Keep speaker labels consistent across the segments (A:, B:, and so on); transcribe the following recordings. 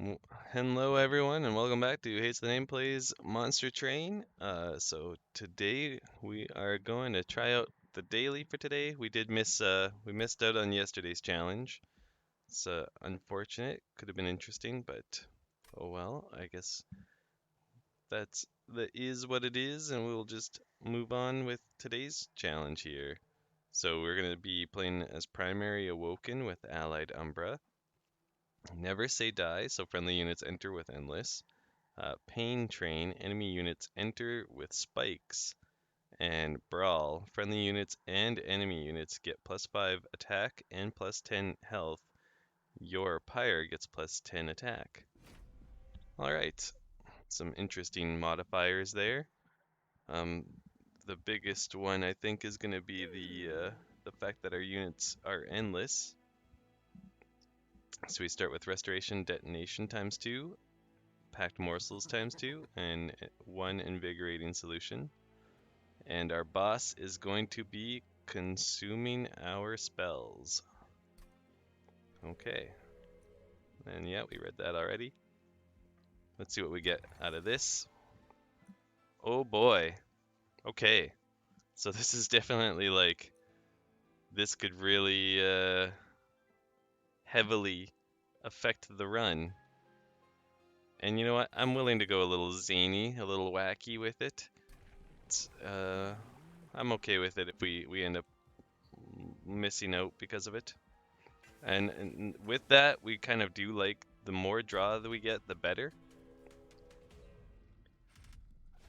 A: W- Hello, everyone, and welcome back to Hates the Name Plays Monster Train. So today we are going to try out the daily for today. We missed out on yesterday's challenge. It's unfortunate. Could have been interesting, but oh well. I guess that is what it is, and we'll just move on with today's challenge here. So we're going to be playing as primary Awoken with allied Umbra. Never say die, so friendly units enter with endless. Pain Train, enemy units enter with spikes. And Brawl, friendly units and enemy units get +5 attack and +10 health. Your Pyre gets +10 attack. Alright, some interesting modifiers there. Um, the biggest one I think is going to be the fact that our units are endless. So we start with Restoration Detonation ×2, Packed Morsels ×2, and 1 Invigorating Solution. And our boss is going to be consuming our spells. Okay. And yeah, we read that already. Let's see what we get out of this. Oh boy. Okay. So this is definitely like, this could really heavily affect the run. And you know what? I'm willing to go a little zany, a little wacky with it. I'm okay with it if we end up missing out because of it. And with that, we kind of do like the more draw that we get, the better.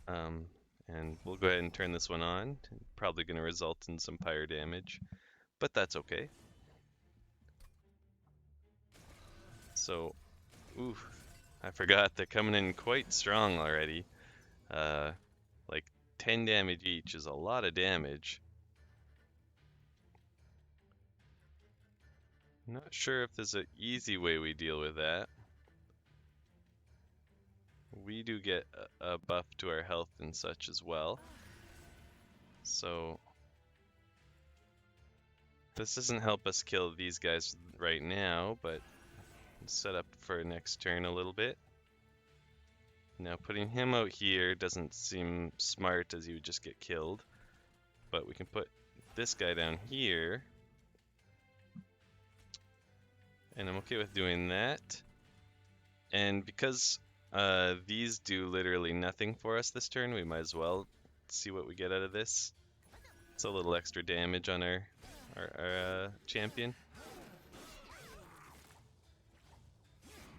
A: Um, and we'll go ahead and turn this one on. Probably going to result in some pyre damage, but that's okay. So, ooh, I forgot they're coming in quite strong already. Like 10 damage each is a lot of damage. Not sure if there's an easy way we deal with that. We do get a buff to our health and such as well. So this doesn't help us kill these guys right now, but set up for next turn a little bit. Now putting him out here doesn't seem smart as he would just get killed, but we can put this guy down here, and I'm okay with doing that. And because these do literally nothing for us this turn, we might as well see what we get out of this. It's a little extra damage on our champion.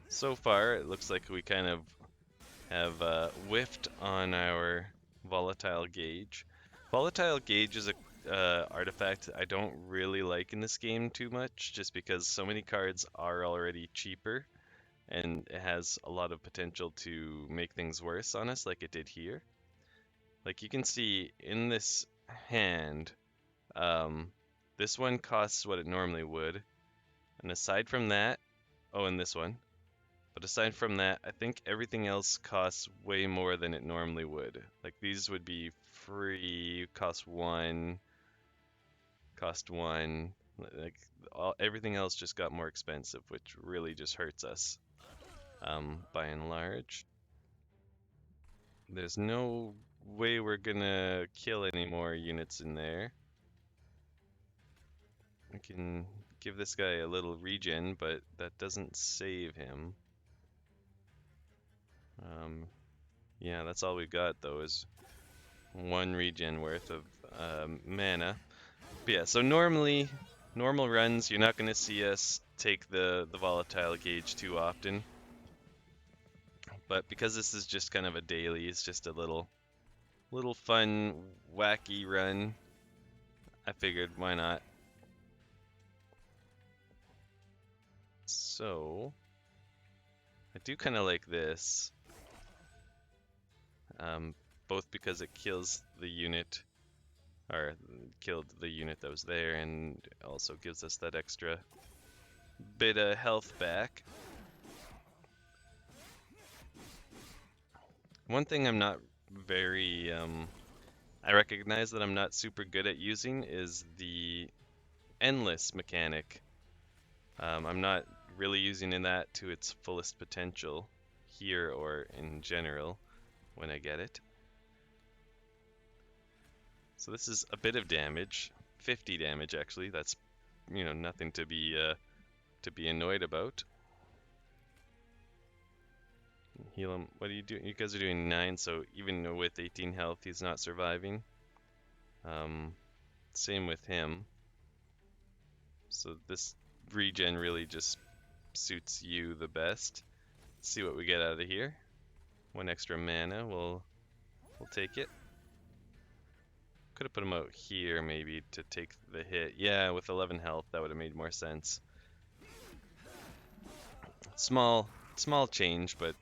A: So far, it looks like we kind of have whiffed on our volatile gauge. Volatile gauge is a artifact I don't really like in this game too much, just because so many cards are already cheaper, and it has a lot of potential to make things worse on us, like it did here. Like you can see in this hand, this one costs what it normally would, and aside from that, oh, and this one. But aside from that, I think everything else costs way more than it normally would. Like these would be free, cost one. Like everything else just got more expensive, which really just hurts us. By and large, there's no way we're gonna kill any more units in there. I can give this guy a little regen, but that doesn't save him. Yeah, that's all we got though, is 1 regen worth of mana. But yeah, so normal runs, you're not going to see us take the volatile gauge too often. But because this is just kind of a daily, it's just a little fun, wacky run, I figured why not. So, I do kind of like this. Both because it kills the unit, or killed the unit that was there, and also gives us that extra bit of health back. One thing I'm not very, I recognize that I'm not super good at using is the endless mechanic. I'm not really using that to its fullest potential here or in general when I get it. So this is a bit of damage, 50 damage actually. That's, you know, nothing to be annoyed about. Heal him. What are you doing? You guys are doing 9, so even with 18 health, he's not surviving. Same with him. So this regen really just suits you the best. Let's see what we get out of here. 1 extra mana, we'll take it. Could have put him out here maybe to take the hit. Yeah, with 11 health, that would have made more sense. Small change, but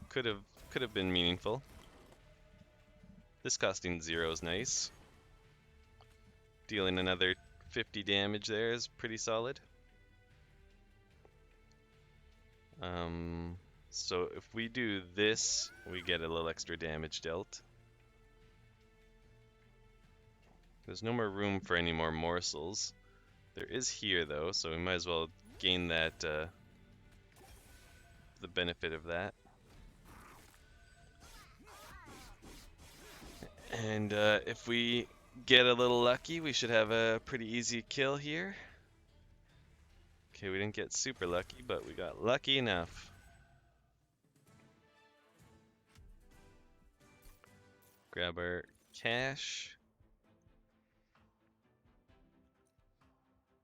A: could have been meaningful. This costing 0 is nice. Dealing another 50 damage there is pretty solid. So if we do this, we get a little extra damage dealt. There's no more room for any more morsels. There is here though, so we might as well gain that the benefit of that. And if we get a little lucky, we should have a pretty easy kill here. Okay, we didn't get super lucky, but we got lucky enough. Grab our cash.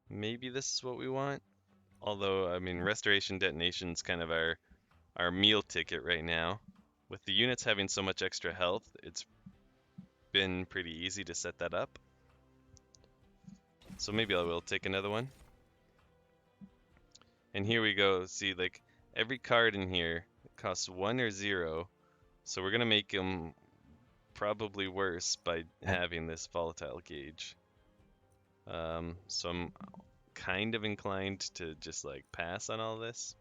A: Maybe this is what we want. Although, I mean, Restoration Detonation's kind of our meal ticket right now. With the units having so much extra health, it's been pretty easy to set that up. So maybe I will take another one. And here we go. See, like, every card in here costs 1 or 0. So we're going to make them probably worse by having this volatile gauge. So I'm kind of inclined to just like pass on all this.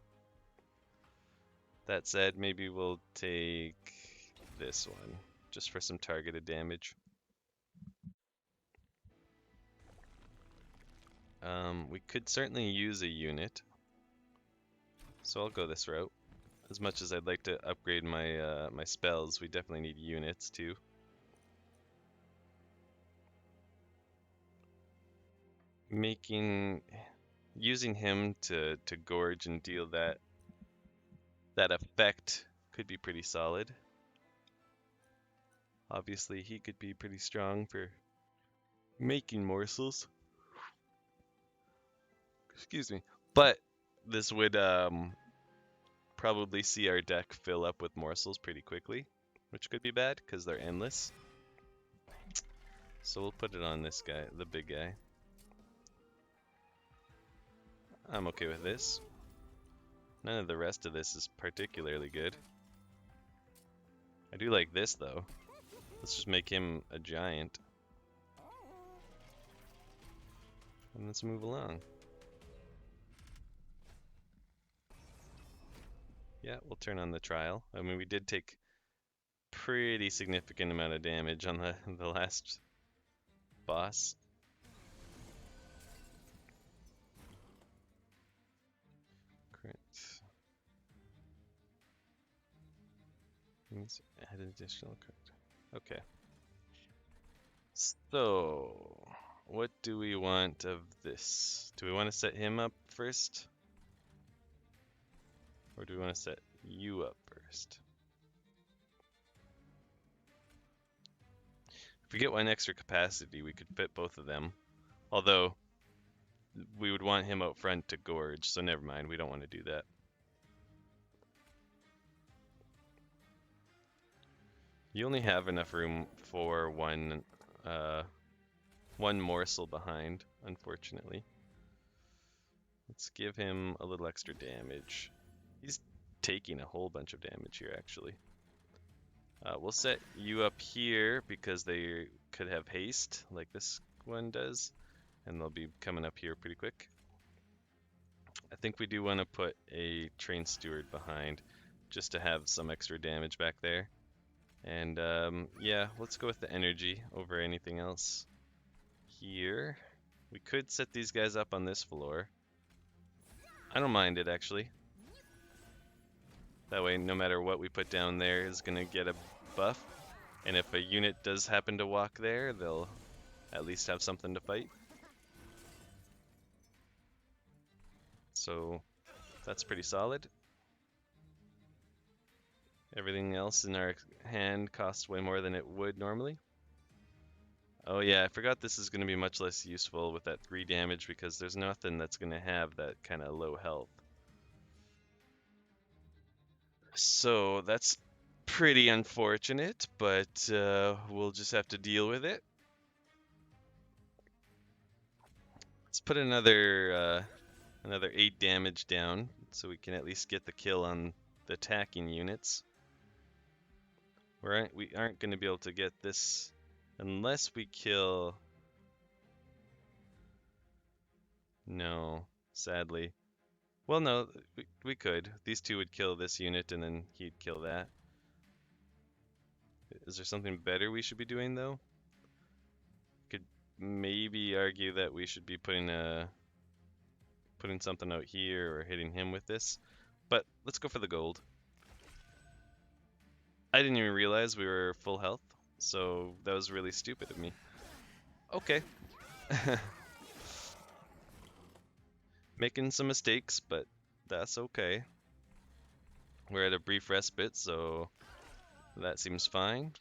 A: That said, maybe we'll take this one just for some targeted damage. We could certainly use a unit, so I'll go this route. As much as I'd like to upgrade my my spells, we definitely need units too. Using him to gorge and deal that effect could be pretty solid. Obviously, he could be pretty strong for making morsels. Excuse me. But this would probably see our deck fill up with morsels pretty quickly, which could be bad because they're endless. So we'll put it on this guy, the big guy. I'm okay with this. None of the rest of this is particularly good. I do like this though. Let's just make him a giant. And let's move along. Yeah, we'll turn on the trial. I mean, we did take pretty significant amount of damage on the last boss. Great. Let's add an additional card. Okay. So, what do we want of this? Do we want to set him up first? Or do we want to set you up first? If we get 1 extra capacity, we could fit both of them. Although, we would want him out front to gorge, so never mind, we don't want to do that. You only have enough room for one morsel behind, unfortunately. Let's give him a little extra damage. He's taking a whole bunch of damage here, actually. We'll set you up here because they could have haste, like this one does, and they'll be coming up here pretty quick. I think we do want to put a train steward behind, just to have some extra damage back there. And yeah, let's go with the energy over anything else. Here, we could set these guys up on this floor. I don't mind it actually. That way, no matter what we put down there is gonna get a buff. And if a unit does happen to walk there, they'll at least have something to fight. So that's pretty solid. Everything else in our hand costs way more than it would normally. Oh yeah, I forgot this is going to be much less useful with that 3 damage because there's nothing that's going to have that kind of low health. So that's pretty unfortunate, but we'll just have to deal with it. Let's put another 8 damage down so we can at least get the kill on the attacking units. We aren't going to be able to get this unless we kill... No, sadly. Well, no, we could. These two would kill this unit and then he'd kill that. Is there something better we should be doing though? Could maybe argue that we should be putting something out here or hitting him with this. But let's go for the gold. I didn't even realize we were full health, so that was really stupid of me. Okay. Making some mistakes, but that's okay. We're at a brief respite, so that seems fine.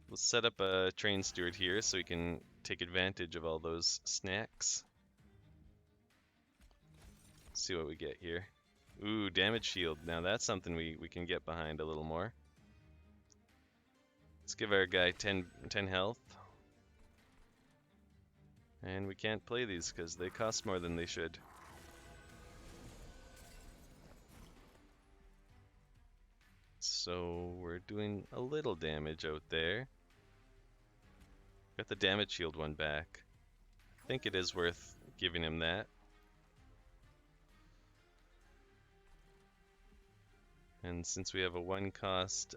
A: Let's set up a train steward here so we can take advantage of all those snacks. See what we get here. Ooh, damage shield. Now that's something we can get behind a little more. Let's give our guy 10 health. And we can't play these because they cost more than they should. So we're doing a little damage out there. Got the damage shield one back. I think it is worth giving him that. And since we have a 1 cost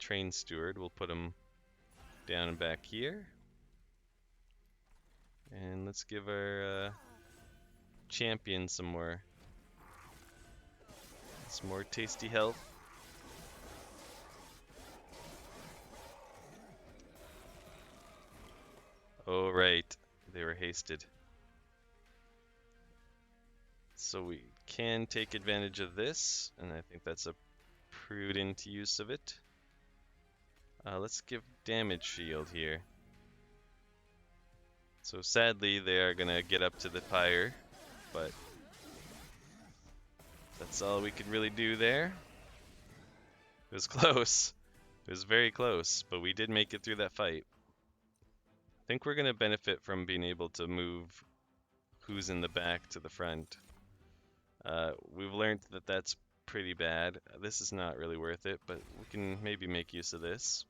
A: train steward, we'll put him down and back here. And let's give our champion some more tasty health. Oh right, they were hasted. So we can take advantage of this, and I think that's a prudent use of it. Let's give damage shield here. So sadly they are gonna get up to the pyre, but that's all we could really do there. It was close. It was very close, but we did make it through that fight. I think we're gonna benefit from being able to move who's in the back to the front. We've learned that that's pretty bad. This is not really worth it, but we can maybe make use of this.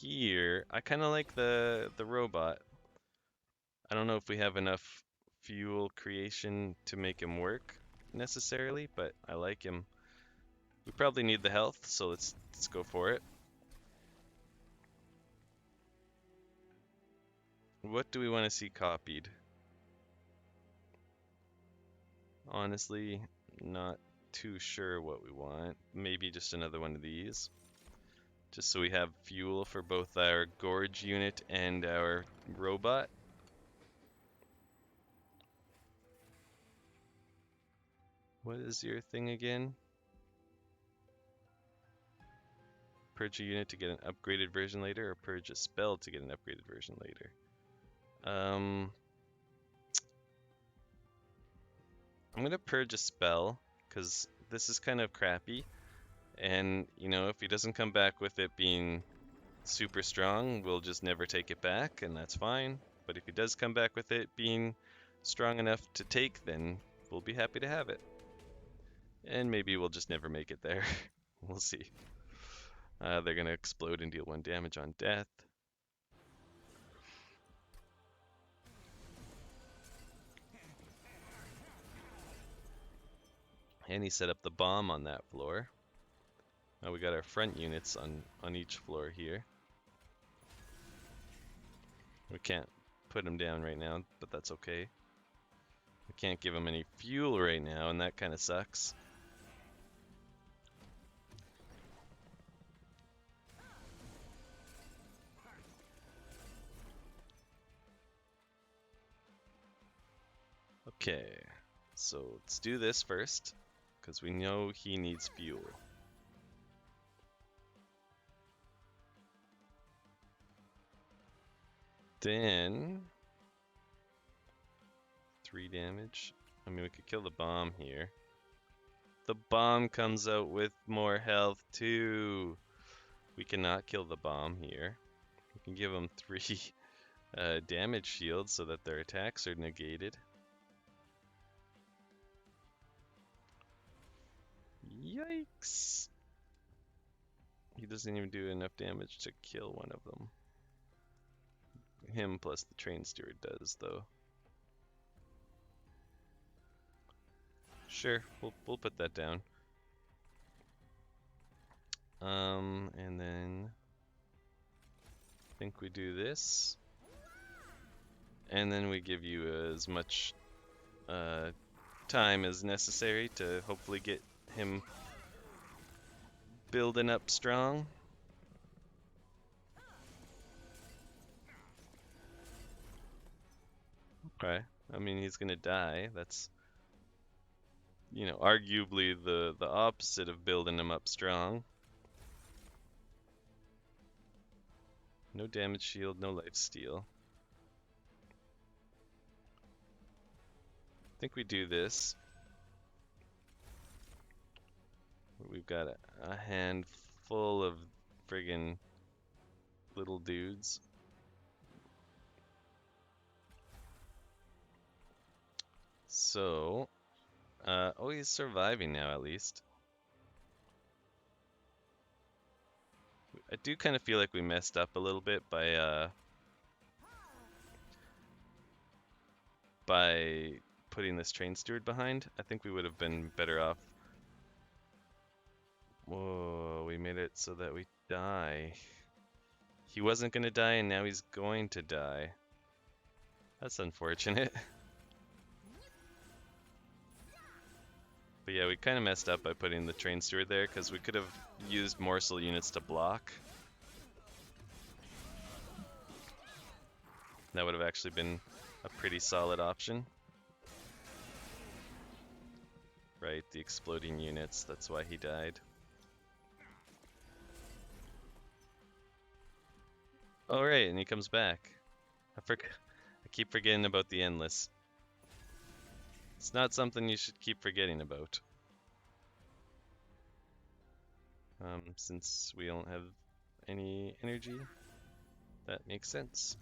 A: Here, I kind of like the robot. I don't know if we have enough fuel creation to make him work necessarily, but I like him. We probably need the health, so let's go for it. What do we want to see copied? Honestly, not too sure what we want. Maybe just another one of these. Just so we have fuel for both our gorge unit and our robot. What is your thing again? Purge a unit to get an upgraded version later, or purge a spell to get an upgraded version later? I'm gonna purge a spell, because this is kind of crappy. And, you know, if he doesn't come back with it being super strong, we'll just never take it back, and that's fine. But if he does come back with it being strong enough to take, then we'll be happy to have it. And maybe we'll just never make it there. We'll see. They're gonna explode and deal 1 damage on death. And he set up the bomb on that floor. Now we got our front units on each floor here. We can't put him down right now, but that's okay. We can't give him any fuel right now, and that kind of sucks. Okay, so let's do this first, because we know he needs fuel. Then 3 damage. I mean, we could kill the bomb here. The bomb comes out with more health too. We cannot kill the bomb here. We can give them 3 damage shields so that their attacks are negated. Yikes! He doesn't even do enough damage to kill one of them. Him plus the train steward does, though. Sure, we'll put that down. And then I think we do this, and then we give you as much time as necessary to hopefully get him building up strong. Okay, I mean he's gonna die. That's, you know, arguably the opposite of building him up strong. No damage shield, no life steal. I think we do this. We've got a handful of friggin' little dudes. So, oh, he's surviving now at least. I do kind of feel like we messed up a little bit by putting this train steward behind. I think we would have been better off. Whoa, we made it so that we die. He wasn't gonna die and now he's going to die. That's unfortunate. But yeah, we kind of messed up by putting the train steward there because we could have used morsel units to block. That would have actually been a pretty solid option. Right, the exploding units, that's why he died. Alright, and he comes back. I keep forgetting about the endless. It's not something you should keep forgetting about. Since we don't have any energy, that makes sense.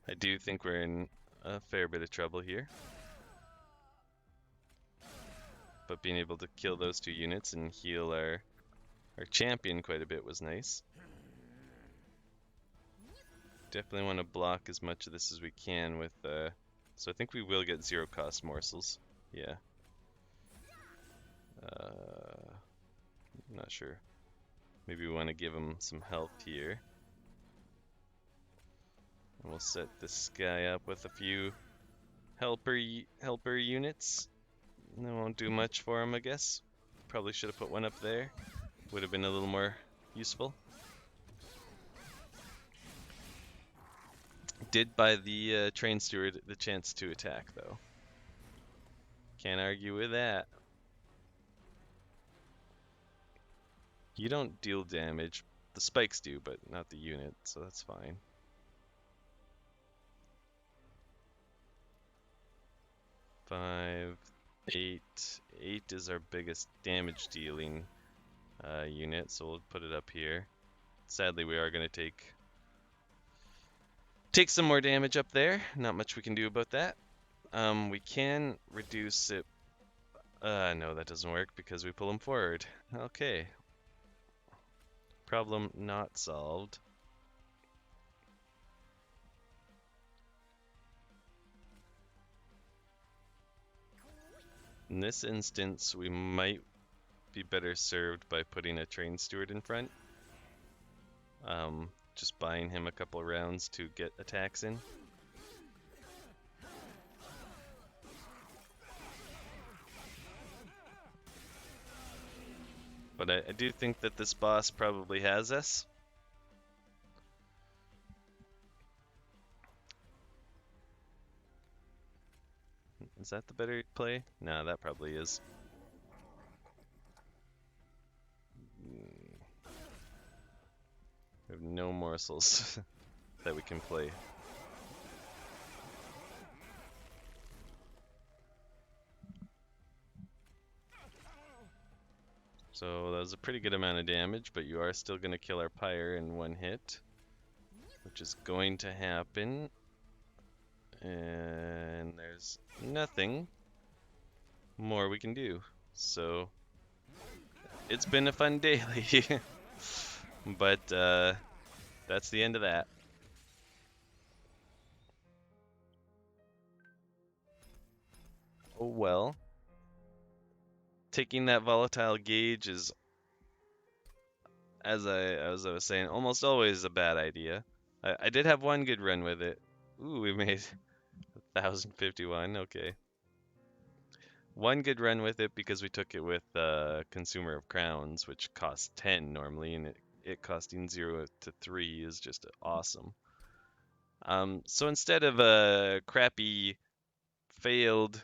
A: I do think we're in a fair bit of trouble here. But being able to kill those 2 units and heal our champion quite a bit was nice. Definitely want to block as much of this as we can with, so I think we will get 0 cost morsels. Yeah. Not sure. Maybe we want to give him some health here. And we'll set this guy up with a few helper units. They won't do much for him, I guess. Probably should have put one up there. Would have been a little more useful. Did buy the train steward the chance to attack, though. Can't argue with that. You don't deal damage. The spikes do, but not the unit, so that's fine. Five, 8. 8 is our biggest damage dealing unit, so we'll put it up here. Sadly, we are going to take some more damage up there. Not much we can do about that. We can reduce it. No, that doesn't work because we pull him forward. Okay. Problem not solved. In this instance, we might be better served by putting a train steward in front. Just buying him a couple rounds to get attacks in. But I do think that this boss probably has us. Is that the better play? No, that probably is. We have no morsels that we can play. So that was a pretty good amount of damage, but you are still going to kill our pyre in one hit, which is going to happen. And there's nothing more we can do. So it's been a fun daily, but that's the end of that. Oh well. Taking that volatile gauge is, as I was saying, almost always a bad idea. I did have one good run with it. Ooh, we made 1051. Okay. One good run with it because we took it with Consumer of Crowns, which costs 10 normally, and it costing 0 to 3 is just awesome. So instead of a crappy failed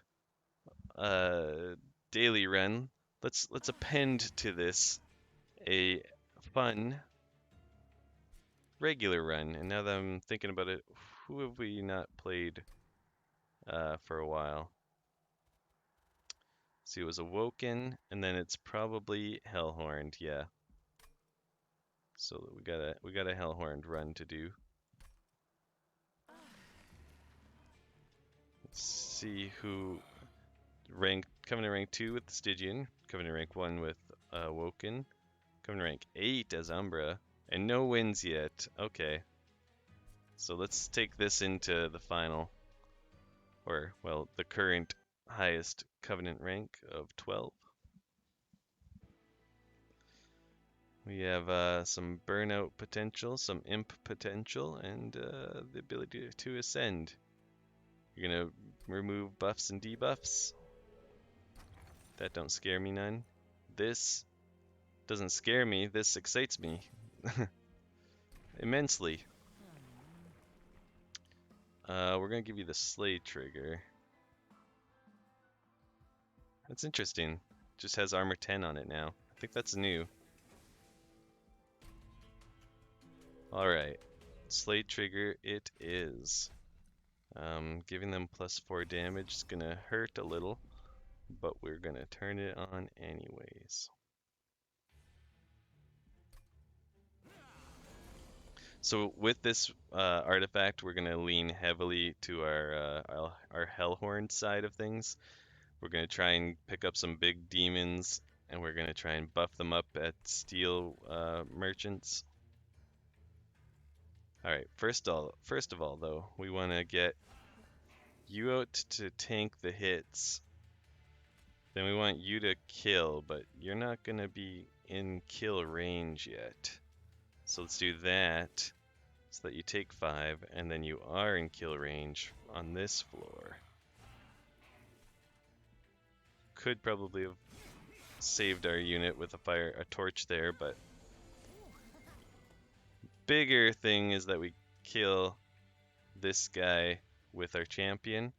A: daily run, let's append to this a fun regular run. And now that I'm thinking about it, who have we not played for a while? See, it was Awoken, and then it's probably Hellhorned, yeah. So we got a Hellhorned run to do. Let's see who coming to rank 2 with the Stygian, coming to rank 1 with Awoken, coming to rank 8 as Umbra, and no wins yet. Okay. So let's take this into the final, or, well, the current highest Covenant rank of 12. We have some burnout potential, some imp potential, and the ability to ascend. You're gonna remove buffs and debuffs. That don't scare me none. This doesn't scare me, this excites me immensely. We're gonna give you the Slay trigger. That's interesting. Just has armor 10 on it now. I think that's new. Alright. Slay trigger it is. Giving them +4 damage is gonna hurt a little, but we're gonna turn it on anyways. So with this artifact, we're gonna lean heavily to our Hellhorn side of things. We're gonna try and pick up some big demons, and we're gonna try and buff them up at steel merchants. All right, first of all though, we want to get you out to tank the hits. Then we want you to kill, but you're not gonna be in kill range yet. So let's do that, so that you take 5, and then you are in kill range on this floor. Could probably have saved our unit with a torch there, but bigger thing is that we kill this guy with our champion,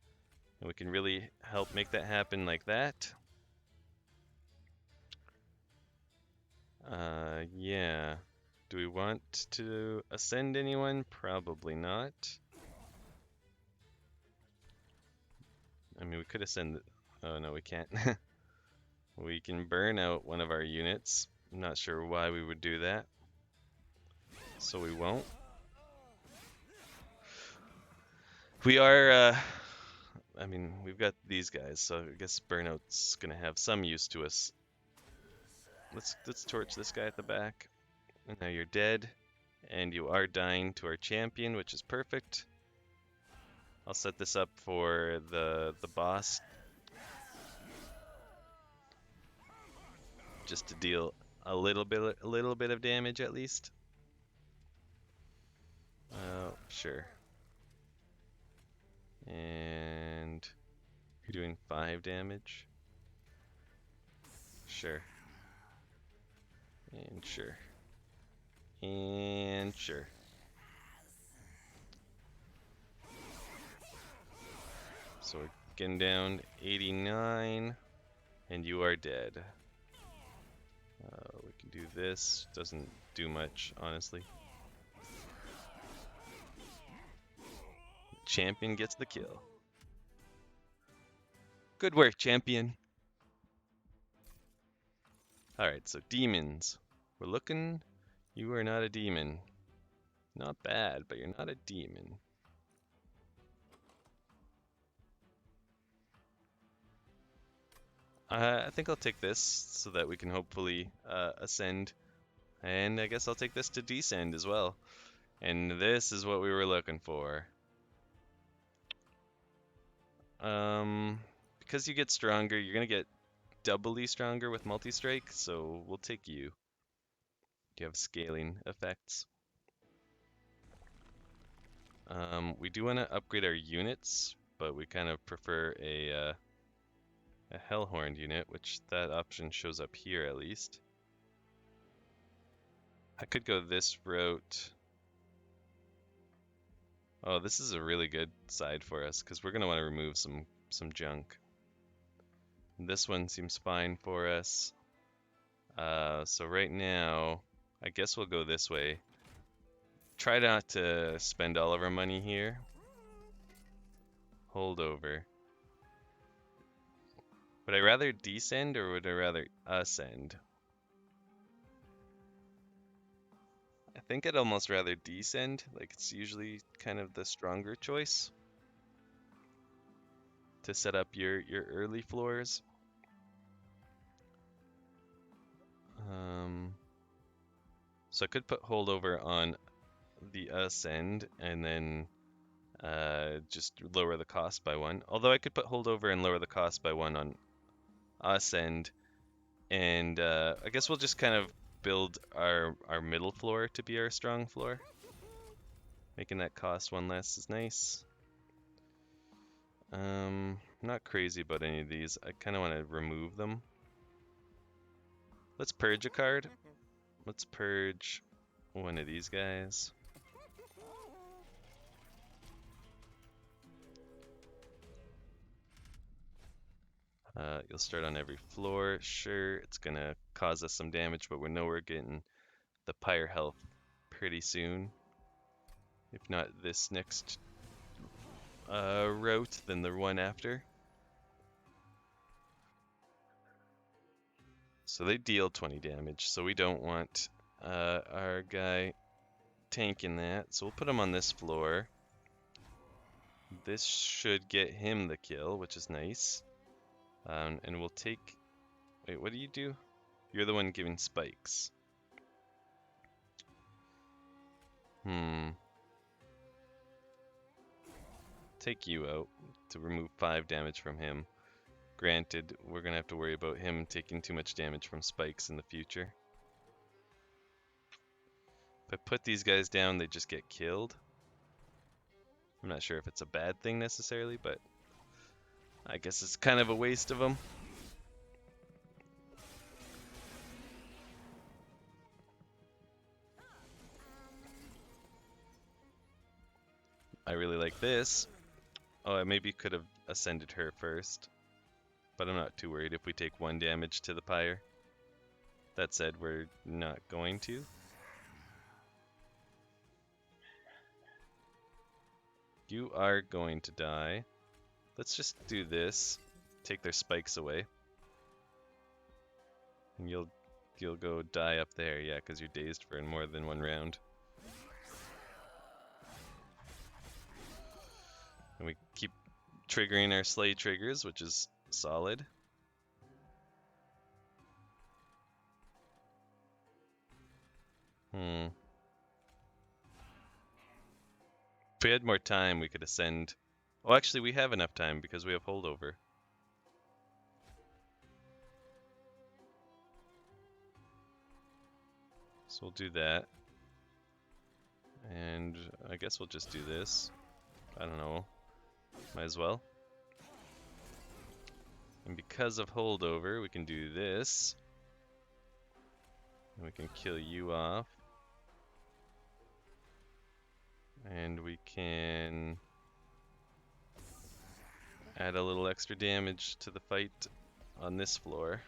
A: and we can really help make that happen like that. Yeah. Do we want to ascend anyone? Probably not. I mean, we could ascend. Oh, no, we can't. We can burn out one of our units. I'm not sure why we would do that. So we won't. We are, I mean, we've got these guys, so I guess burnout's gonna have some use to us. Let's torch this guy at the back. And now you're dead. And you are dying to our champion, which is perfect. I'll set this up for the boss. just to deal a little bit of damage at least. Sure. And you're doing 5 damage. Sure. And sure. And sure. So we're getting down to 89, and you are dead. We can do this. Doesn't do much, honestly. Champion gets the kill. Good work, champion. Alright, so demons. We're looking. You are not a demon. Not bad, but you're not a demon. I think I'll take this so that we can hopefully ascend. And I guess I'll take this to descend as well. And this is what we were looking for. Because you get stronger, you're going to get doubly stronger with multi-strike, so we'll take you. You have scaling effects. We do want to upgrade our units, but we kind of prefer a Hellhorned unit, which that option shows up here at least. I could go this route. Oh, this is a really good side for us because we're going to want to remove some junk. This one seems fine for us. So right now, I guess we'll go this way. Try not to spend all of our money here. Hold over. Would I rather descend or would I rather ascend? I think I'd almost rather descend. Like, it's usually kind of the stronger choice to set up your early floors. So I could put holdover on the ascend and then just lower the cost by 1. Although I could put holdover and lower the cost by 1 on ascend, and I guess we'll just kind of build our middle floor to be our strong floor. Making that cost 1 less is nice. Not crazy about any of these. I kind of want to remove them. Let's purge a card. Let's purge one of these guys. You'll start on every floor. Sure, it's gonna cause us some damage, but we know we're getting the pyre health pretty soon. If not this next route, then the one after. So they deal 20 damage, so we don't want our guy tanking that. So we'll put him on this floor. This should get him the kill, which is nice. And we'll take... Wait, what do you do? You're the one giving spikes. Take you out to remove 5 damage from him. Granted, we're gonna have to worry about him taking too much damage from spikes in the future. If I put these guys down, they just get killed. I'm not sure if it's a bad thing necessarily, but I guess it's kind of a waste of them. I really like this. Oh, I maybe could have ascended her first, but I'm not too worried if we take 1 damage to the pyre. That said, we're not going to. You are going to die. Let's just do this. Take their spikes away. And you'll go die up there, yeah, because you're dazed for more than 1 round. And we keep triggering our slay triggers, which is solid. If we had more time, we could ascend. Oh, actually, we have enough time because we have holdover. So we'll do that. And I guess we'll just do this. I don't know. Might as well. And because of holdover, we can do this. And we can kill you off. And we can add a little extra damage to the fight on this floor.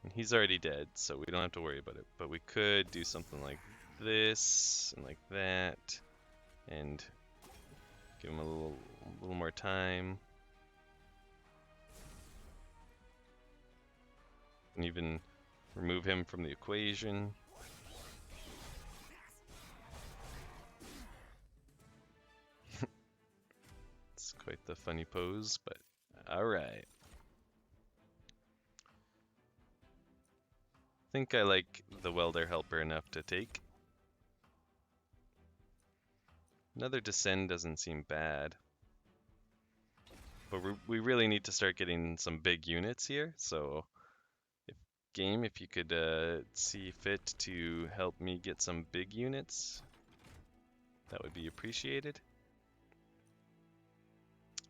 A: And he's already dead, so we don't have to worry about it. But we could do something like this and like that, and give him a little more time. And even remove him from the equation. It's quite the funny pose, but alright. I think I like the welder helper enough to take. Another descend doesn't seem bad. But we really need to start getting some big units here, so if you could see fit to help me get some big units, that would be appreciated.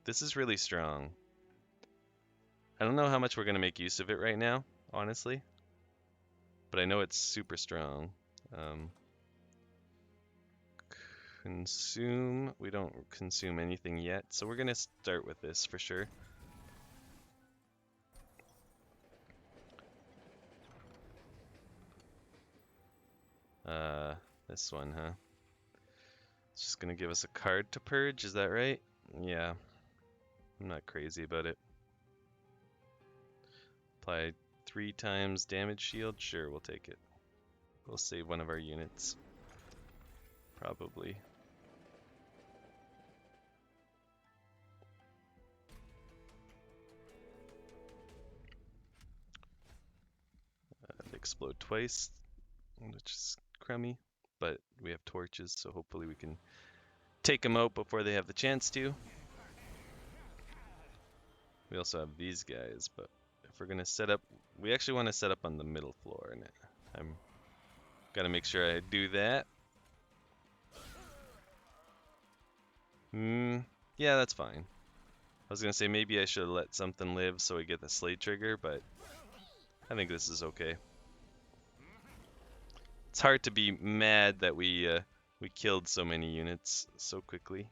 A: This is really strong. I don't know how much we're going to make use of it right now, honestly, but I know it's super strong. Consume, we don't consume anything yet, so we're going to start with this for sure. This one, huh? It's just gonna give us a card to purge, is that right? Yeah. I'm not crazy about it. Apply 3 times damage shield? Sure, we'll take it. We'll save one of our units. Probably. They explode twice, which is crummy, but we have torches, so hopefully we can take them out before they have the chance to. We also have these guys, but if we're gonna set up, we actually want to set up on the middle floor, and I'm gotta make sure I do that. Yeah, that's fine. I was gonna say maybe I should have let something live so we get the slate trigger, but I think this is okay. It's hard to be mad that we killed so many units so quickly.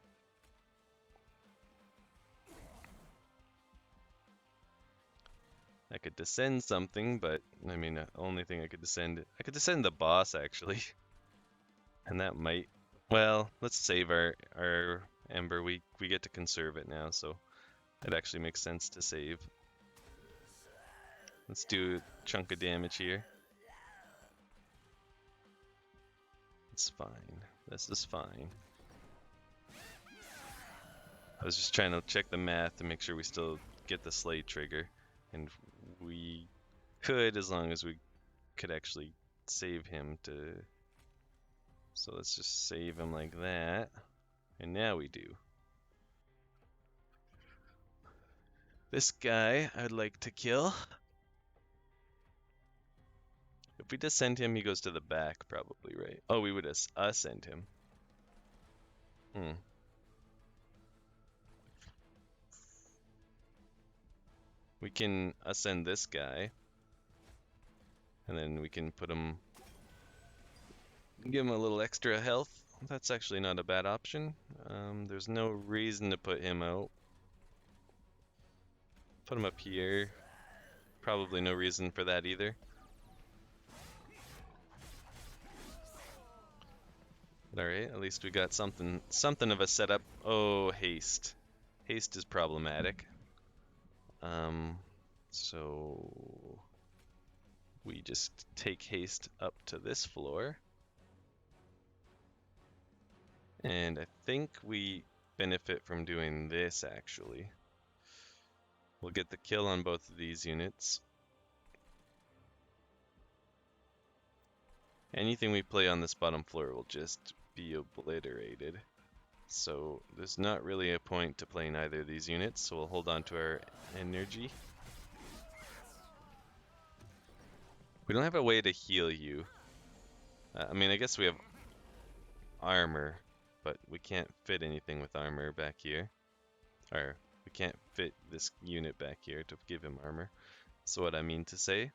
A: I could descend something, but I mean, the only thing I could descend the boss actually, and that might. Well, let's save our ember. We get to conserve it now, so it actually makes sense to save. Let's do a chunk of damage here. It's fine. This is fine. I was just trying to check the math to make sure we still get the slate trigger, and we could as long as we could actually save him to. So let's just save him like that, and now we do. This guy I'd like to kill. If we descend him, he goes to the back probably, right? Oh, we would ascend him. We can ascend this guy, and then we can put him, give him a little extra health. That's actually not a bad option. There's no reason to put him out. Put him up here. Probably no reason for that either. Alright, at least we got something of a setup. Oh, haste. Haste is problematic. So we just take haste up to this floor. And I think we benefit from doing this actually. We'll get the kill on both of these units. Anything we play on this bottom floor will just be obliterated. So there's not really a point to playing either of these units, so we'll hold on to our energy. We don't have a way to heal you. I mean, I guess we have armor, but we can't fit anything with armor back here. Or we can't fit this unit back here to give him armor. So what I mean to say.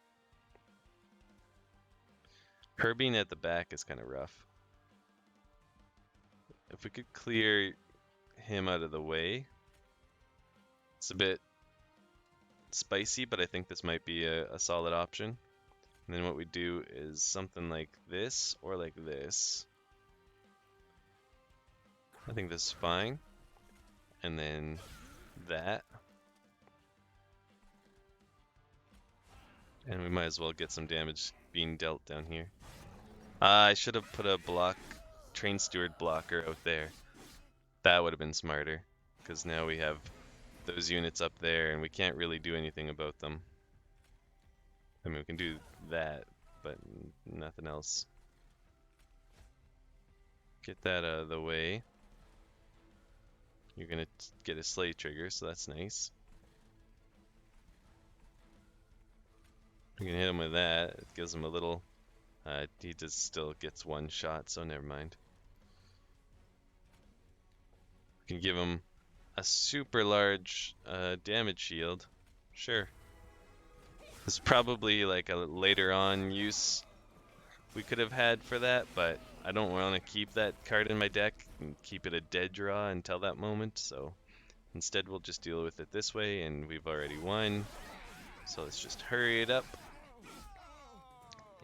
A: Her being at the back is kind of rough. If we could clear him out of the way. It's a bit spicy, but I think this might be a solid option. And then what we do is something like this or like this. I think this is fine. And then that. And we might as well get some damage being dealt down here. I should have put a train steward blocker out there. That would have been smarter. Because now we have those units up there and we can't really do anything about them. I mean, we can do that, but nothing else. Get that out of the way. You're gonna get a slay trigger, so that's nice. We can hit him with that. It gives him a little... he just still gets one shot, so never mind. We can give him a super large damage shield. Sure. It's probably like a later on use we could have had for that, but I don't want to keep that card in my deck and keep it a dead draw until that moment, so instead we'll just deal with it this way, and we've already won. So let's just hurry it up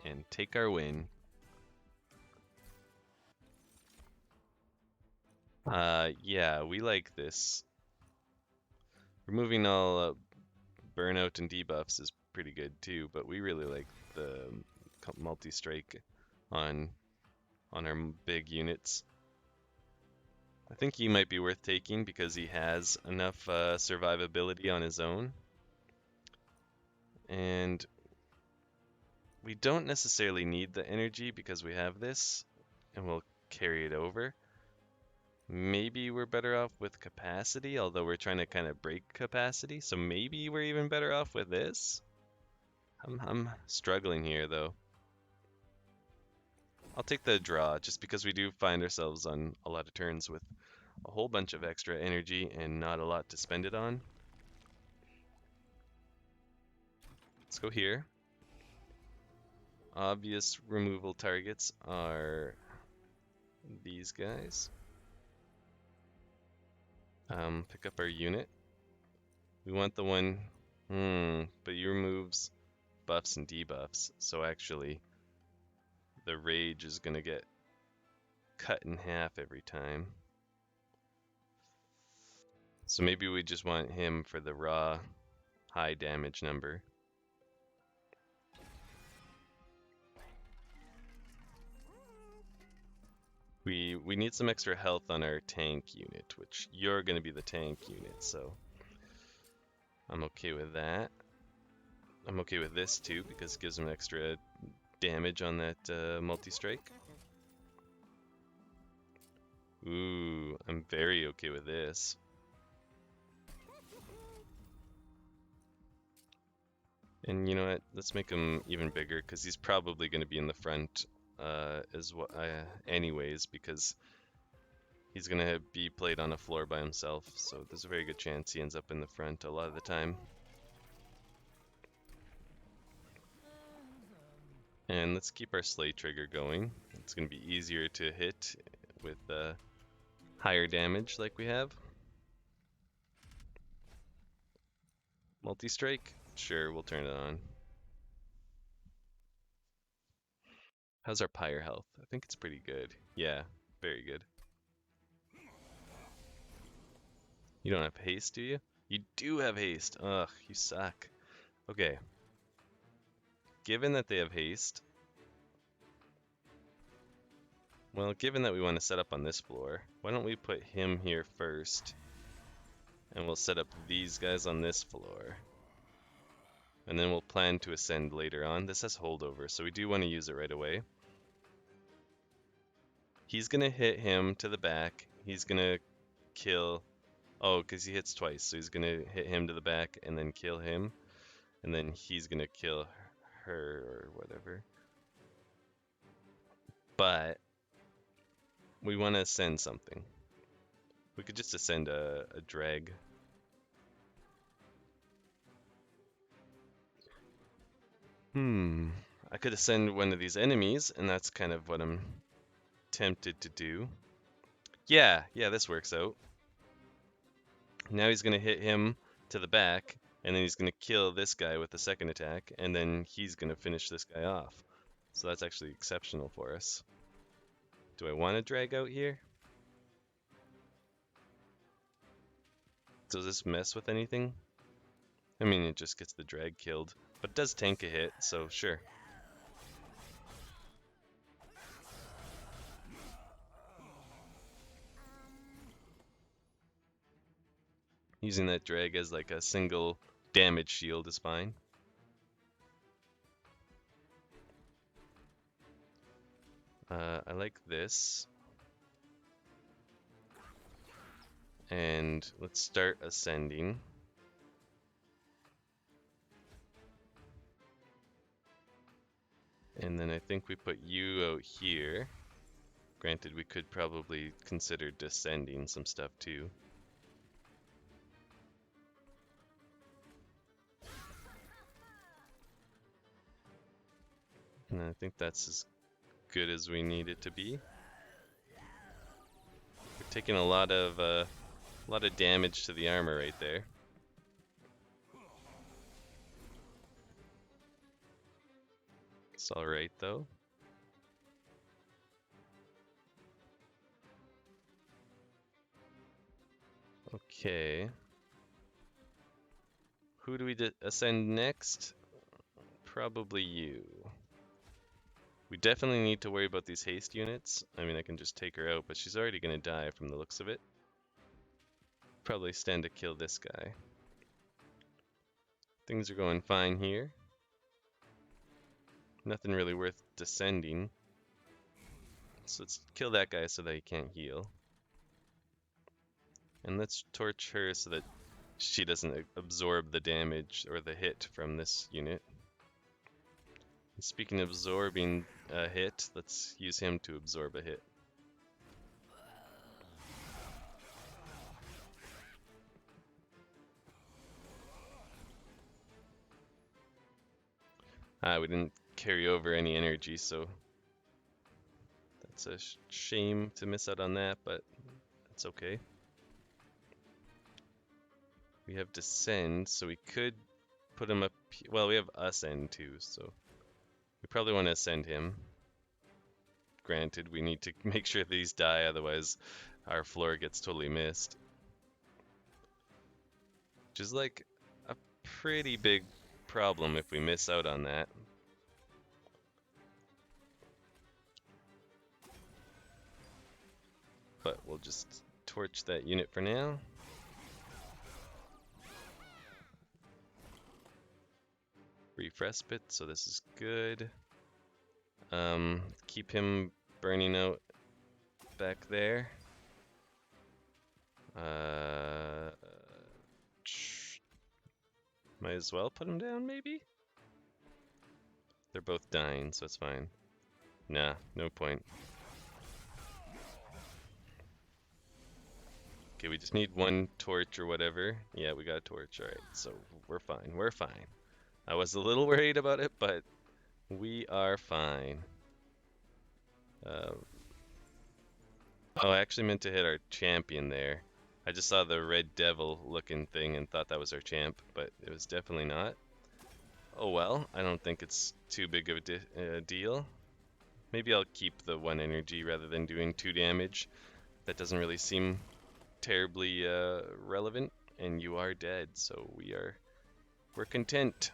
A: and take our win. Yeah, we like this. Removing all burnout and debuffs is pretty good too, but we really like the multi-strike on our big units. I think he might be worth taking because he has enough survivability on his own. And we don't necessarily need the energy because we have this, and we'll carry it over. Maybe we're better off with capacity, although we're trying to kind of break capacity, so maybe we're even better off with this. I'm struggling here, though. I'll take the draw, just because we do find ourselves on a lot of turns with a whole bunch of extra energy and not a lot to spend it on. Let's go here. Obvious removal targets are these guys. Pick up our unit. We want the one, but he removes buffs and debuffs, so actually the rage is gonna get cut in half every time. So maybe we just want him for the raw high damage number. We need some extra health on our tank unit, which you're going to be the tank unit, so I'm okay with that. I'm okay with this too, because it gives him extra damage on that multi-strike. Ooh, I'm very okay with this. And you know what? Let's make him even bigger, because he's probably going to be in the front anyways, because he's going to be played on a floor by himself, so there's a very good chance he ends up in the front a lot of the time. And let's keep our slay trigger going. It's going to be easier to hit with higher damage like we have. Multi-strike? Sure, we'll turn it on. How's our pyre health? I think it's pretty good. Yeah, very good. You don't have haste, do you? You do have haste. Ugh, you suck. Okay. Given that they have haste, well, given that we want to set up on this floor, why don't we put him here first? And we'll set up these guys on this floor. And then we'll plan to ascend later on. This has holdover, so we do want to use it right away. He's going to hit him to the back. He's going to kill... Oh, because he hits twice, so he's going to hit him to the back and then kill him. And then he's going to kill her or whatever. But we want to ascend something. We could just ascend a drag. I could ascend one of these enemies, and that's kind of what I'm tempted to do. Yeah, this works out. Now he's gonna hit him to the back, and then he's gonna kill this guy with the second attack, and then he's gonna finish this guy off. So that's actually exceptional for us. Do I want to drag out here? Does this mess with anything? I mean, it just gets the drag killed, but it does tank a hit, so sure. Using that drag as like a single damage shield is fine. I like this. And let's start ascending. And then I think we put you out here. Granted, we could probably consider descending some stuff too. And I think that's as good as we need it to be. We're taking a lot of damage to the armor right there. It's all right though. Okay. Who do we ascend next? Probably you. We definitely need to worry about these haste units. I mean, I can just take her out, but she's already going to die from the looks of it. Probably stand to kill this guy. Things are going fine here. Nothing really worth descending. So let's kill that guy so that he can't heal. And let's torch her so that she doesn't absorb the damage or the hit from this unit. And speaking of absorbing a hit, let's use him to absorb a hit. We didn't carry over any energy, so that's a shame to miss out on that, but it's okay. We have descend, so we could put him up. Well, we have ascend too, so we probably want to ascend him. Granted, we need to make sure these die, otherwise our floor gets totally missed. Which is like a pretty big problem if we miss out on that. But we'll just torch that unit for now. Brief respite, so this is good. Keep him burning out back there. Might as well put him down, maybe? They're both dying, so it's fine. Nah, no point. Okay, we just need one torch or whatever. Yeah, we got a torch, alright, so we're fine, we're fine. I was a little worried about it, but we are fine. Oh, I actually meant to hit our champion there. I just saw the red devil looking thing and thought that was our champ, but it was definitely not. Oh well, I don't think it's too big of a deal. Maybe I'll keep the 1 energy rather than doing 2 damage. That doesn't really seem terribly relevant, and you are dead, so we're content.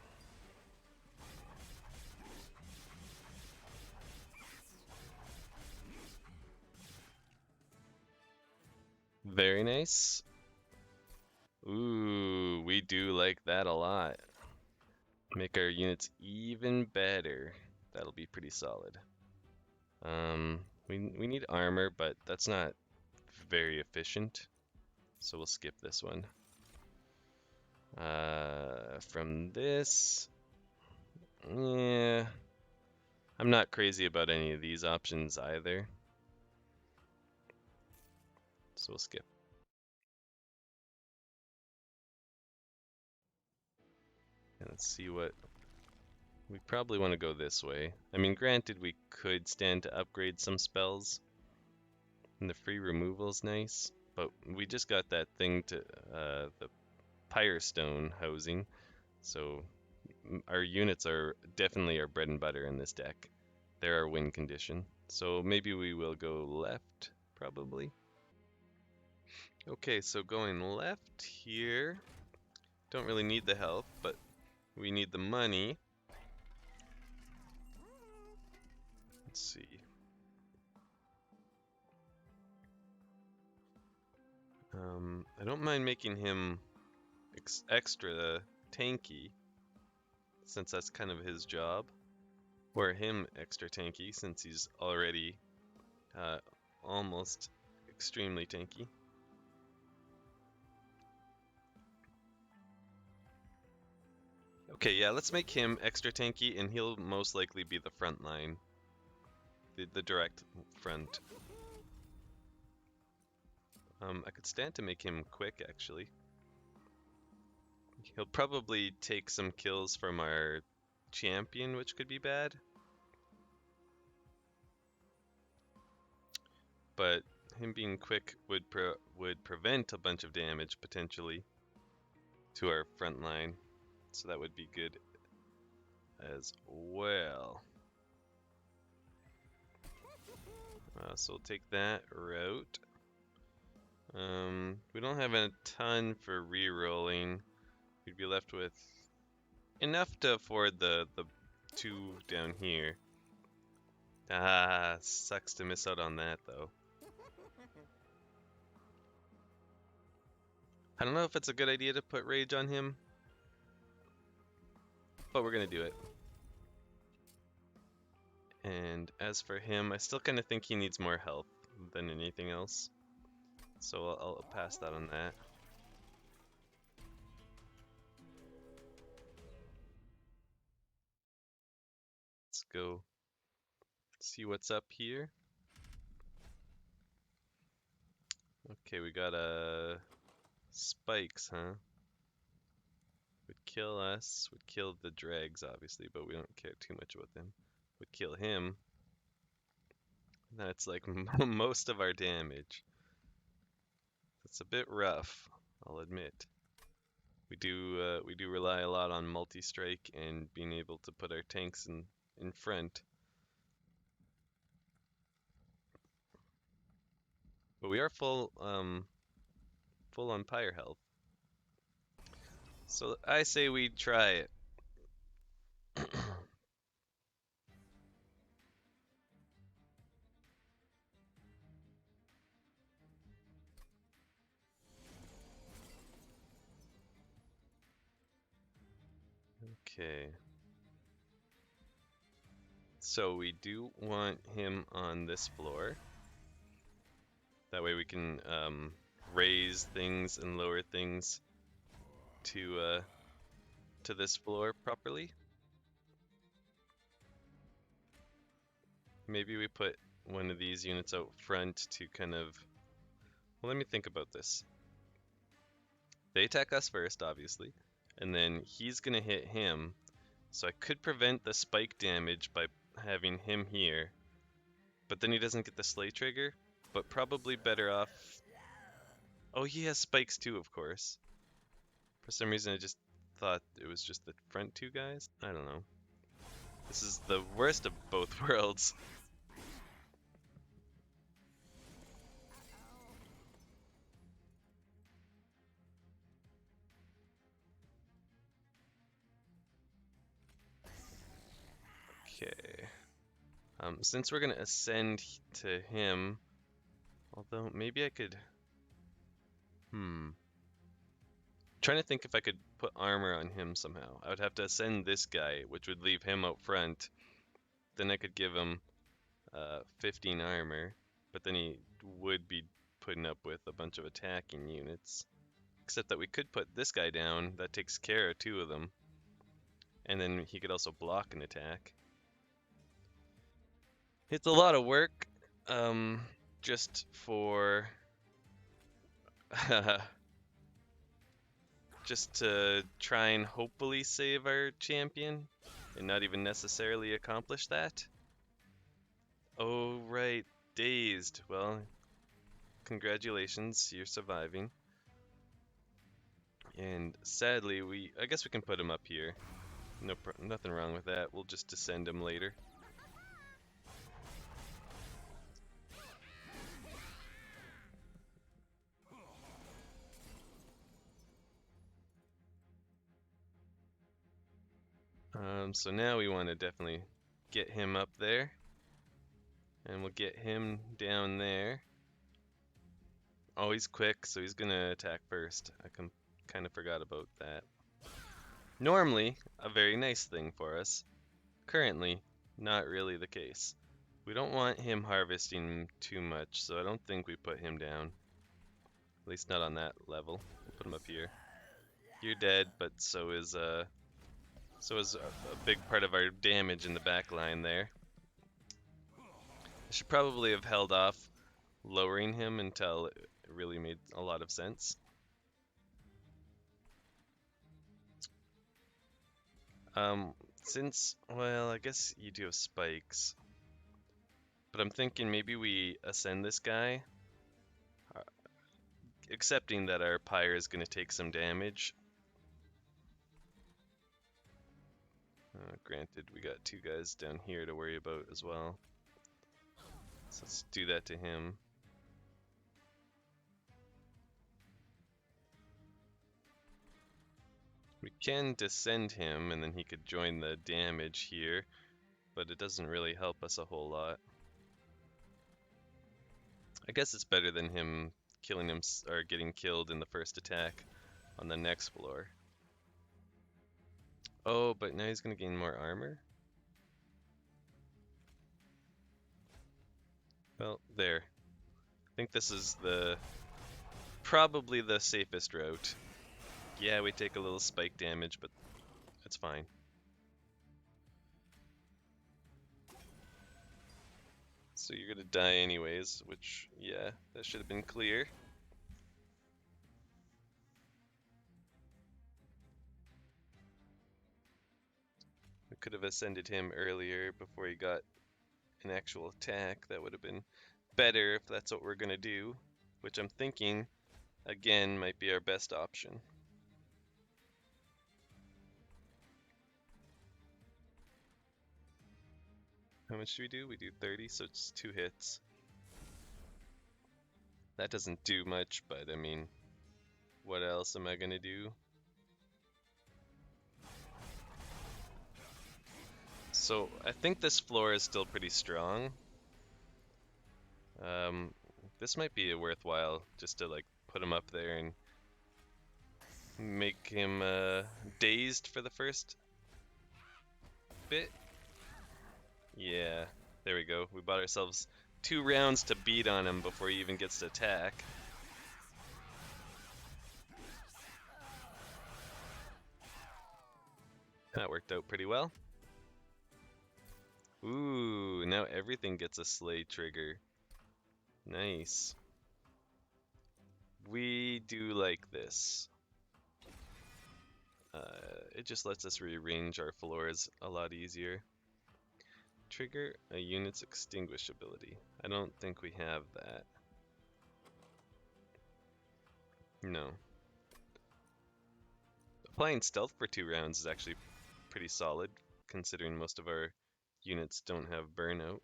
A: Very nice. Ooh, we do like that a lot. Make our units even better. That'll be pretty solid. We need armor, but that's not very efficient, so we'll skip this one. From this, yeah, I'm not crazy about any of these options either. So we'll skip. And let's see what... We probably want to go this way. I mean, granted, we could stand to upgrade some spells. And the free removal's nice. But we just got that thing to the Pyre Stone housing. So our units are definitely our bread and butter in this deck. They're our win condition. So maybe we will go left, probably. Okay, so going left here. Don't really need the health, but we need the money. Let's see. I don't mind making him extra tanky, since that's kind of his job. Or him extra tanky, since he's already almost extremely tanky. Okay, yeah, let's make him extra tanky, and he'll most likely be the front line. The direct front. I could stand to make him quick, actually. He'll probably take some kills from our champion, which could be bad. But him being quick would prevent a bunch of damage, potentially, to our front line. So that would be good as well. So we'll take that route. We don't have a ton for re-rolling. We'd be left with enough to afford the two down here. Ah, sucks to miss out on that though. I don't know if it's a good idea to put rage on him, but we're gonna do it. And as for him, I still kind of think he needs more health than anything else. So I'll pass that on that. Let's go see what's up here. Okay, we got spikes, huh? Would kill us, would kill the dregs obviously, but we don't care too much about them. Would kill him. That's like most of our damage. It's a bit rough, I'll admit. We do rely a lot on multi-strike and being able to put our tanks in front. But we are full on pyre health. So I say we try it. Okay. So we do want him on this floor. That way we can raise things and lower things to this floor properly. Maybe we put one of these units out front to kind of... Well, let me think about this. They attack us first, obviously, and then he's gonna hit him. So I could prevent the spike damage by having him here, but then he doesn't get the slay trigger, but probably better off... Oh, he has spikes too, of course. For some reason I just thought it was just the front two guys. I don't know. This is the worst of both worlds. Okay. Since we're gonna ascend to him, although maybe I could... Trying to think if I could put armor on him somehow. I would have to ascend this guy, which would leave him out front. Then I could give him 15 armor, but then he would be putting up with a bunch of attacking units. Except that we could put this guy down, that takes care of two of them. And then he could also block an attack. It's a lot of work, just for just to try and hopefully save our champion and not even necessarily accomplish that. Oh, right, dazed. Well, congratulations, you're surviving. And sadly, I guess we can put him up here. Nothing wrong with that. We'll just descend him later. So now we want to definitely get him up there. And we'll get him down there. Oh, he's quick, so he's gonna attack first. I kind of forgot about that. Normally, a very nice thing for us. Currently, not really the case. We don't want him harvesting too much, so I don't think we put him down. At least not on that level. We'll put him up here. You're dead, but so is a big part of our damage in the back line there. I should probably have held off lowering him until it really made a lot of sense. Well, I guess you do have spikes. But I'm thinking maybe we ascend this guy, uh, accepting that our pyre is going to take some damage. Granted, we got two guys down here to worry about as well. So let's do that to him. We can descend him and then he could join the damage here, but it doesn't really help us a whole lot. I guess it's better than him killing him or getting killed in the first attack on the next floor. Oh, but now he's gonna gain more armor? Well, there. I think this is probably the safest route. Yeah, we take a little spike damage, but it's fine. So you're gonna die anyways, which, yeah, that should have been clear. We could have ascended him earlier before he got an actual attack. That would have been better if that's what we're gonna do, which I'm thinking, again, might be our best option. How much do we do? We do 30, so it's 2 hits. That doesn't do much, but I mean, what else am I gonna do? So I think this floor is still pretty strong. This might be worthwhile just to like put him up there and make him dazed for the first bit. Yeah, there we go. We bought ourselves 2 rounds to beat on him before he even gets to attack. That worked out pretty well. Ooh, now everything gets a slay trigger. Nice. We do like this. It just lets us rearrange our floors a lot easier. Trigger a unit's extinguish ability. I don't think we have that. No. Applying stealth for 2 rounds is actually pretty solid, considering most of our units don't have burnout.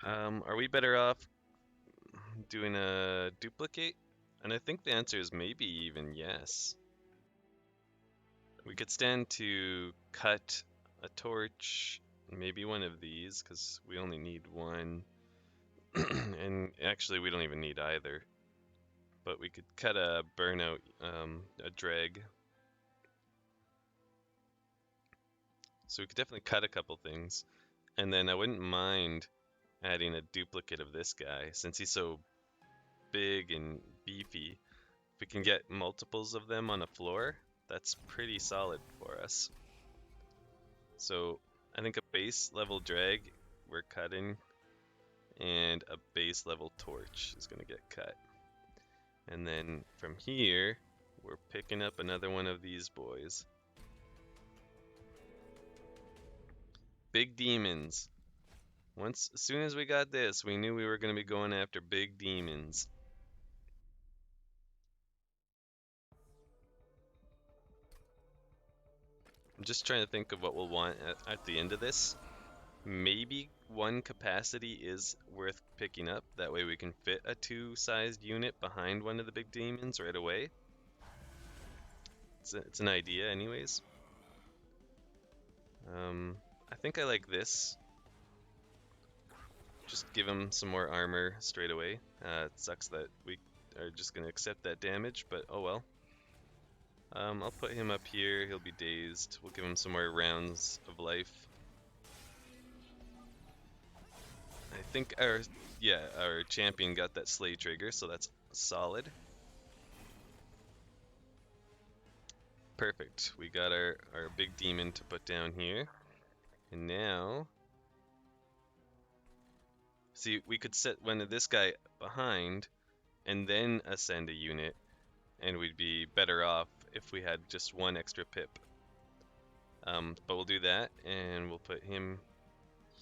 A: Are we better off doing a duplicate? And I think the answer is maybe even yes. We could stand to cut a torch, maybe one of these, because we only need one. And actually, we don't even need either. But we could cut a burnout, a drag. So we could definitely cut a couple things. And then I wouldn't mind adding a duplicate of this guy, since he's so big and beefy. If we can get multiples of them on a floor, that's pretty solid for us. So I think a base level drag we're cutting, and a base level torch is gonna get cut. And then from here, we're picking up another one of these boys. Big demons. As soon as we got this, we knew we were going to be going after big demons. I'm just trying to think of what we'll want at the end of this. Maybe one capacity is worth picking up. That way we can fit a 2-sized unit behind one of the big demons right away. It's an idea anyways. I think I like this. Just give him some more armor straight away. It sucks that we are just going to accept that damage, but oh well. I'll put him up here. He'll be dazed. We'll give him some more rounds of life. I think our champion got that slay trigger, so that's solid. Perfect. We got our big demon to put down here. And now, see, we could set one of this guy behind and then ascend a unit, and we'd be better off if we had just one extra pip. But we'll do that, and we'll put him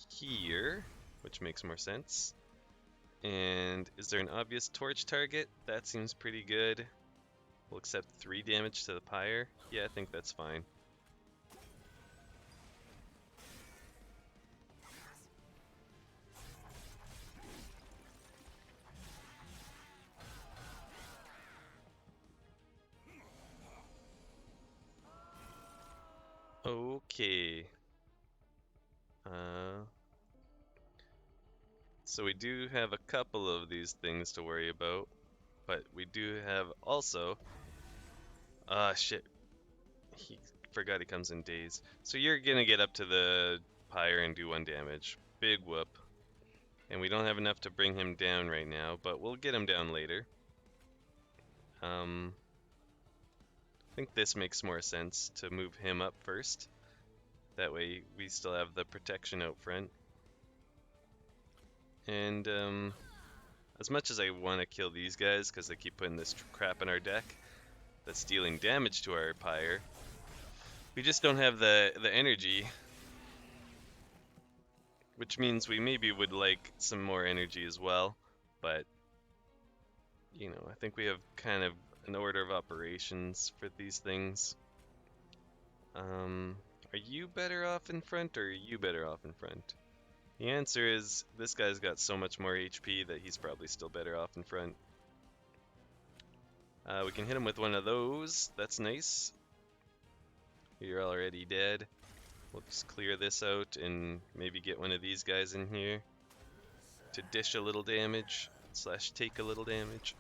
A: here, which makes more sense. And is there an obvious torch target? That seems pretty good. We'll accept 3 damage to the pyre. Yeah, I think that's fine. Okay. So we do have a couple of these things to worry about, but we do have also... shit. He forgot he comes in daze. So you're gonna get up to the pyre and do 1 damage. Big whoop. And we don't have enough to bring him down right now, but we'll get him down later. I think this makes more sense to move him up first. That way we still have the protection out front. And as much as I want to kill these guys because they keep putting this crap in our deck that's dealing damage to our pyre, we just don't have the energy. Which means we maybe would like some more energy as well, but you know, I think we have kind of an order of operations for these things. Are you better off in front, or are you better off in front? The answer is this guy's got so much more HP that he's probably still better off in front. We can hit him with one of those. That's nice. You're already dead. We'll just clear this out and maybe get one of these guys in here to dish a little damage / take a little damage.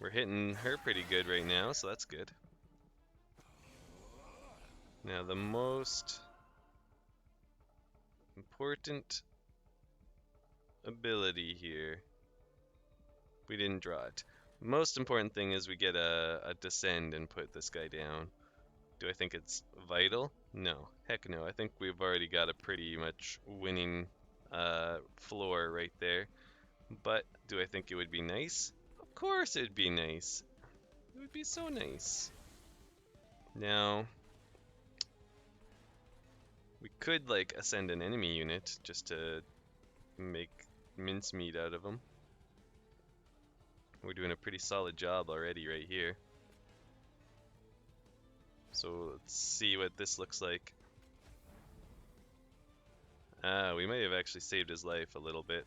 A: We're hitting her pretty good right now, so that's good. Now the most important ability here. We didn't draw it. Most important thing is we get a descend and put this guy down. Do I think it's vital? No. Heck no. I think we've already got a pretty much winning floor right there. But do I think it would be nice? Of course it'd be nice. It would be so nice. Now, we could like ascend an enemy unit just to make mincemeat out of them. We're doing a pretty solid job already right here. So let's see what this looks like. We may have actually saved his life a little bit.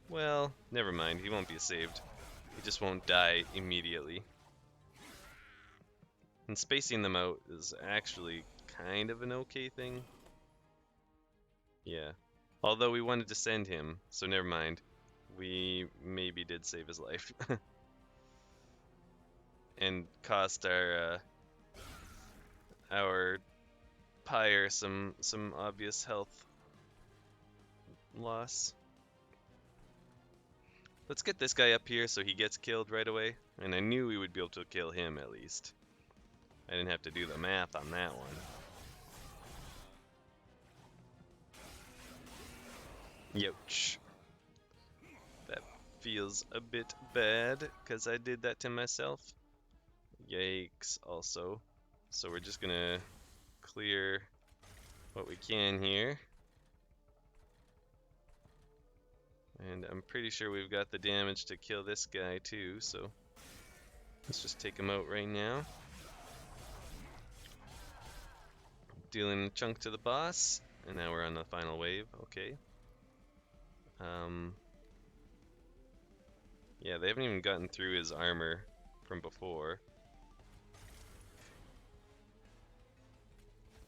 A: Well, never mind, he won't be saved. He just won't die immediately. And spacing them out is actually kind of an okay thing. Yeah. Although we wanted to send him, so never mind. We maybe did save his life. And cost our pyre some obvious health loss. Let's get this guy up here so he gets killed right away. And I knew we would be able to kill him at least. I didn't have to do the math on that one. Youch. That feels a bit bad, because I did that to myself. Yikes, also. So we're just gonna clear what we can here. And I'm pretty sure we've got the damage to kill this guy too, so let's just take him out right now. Dealing a chunk to the boss, and now we're on the final wave. Okay. Yeah, they haven't even gotten through his armor from before.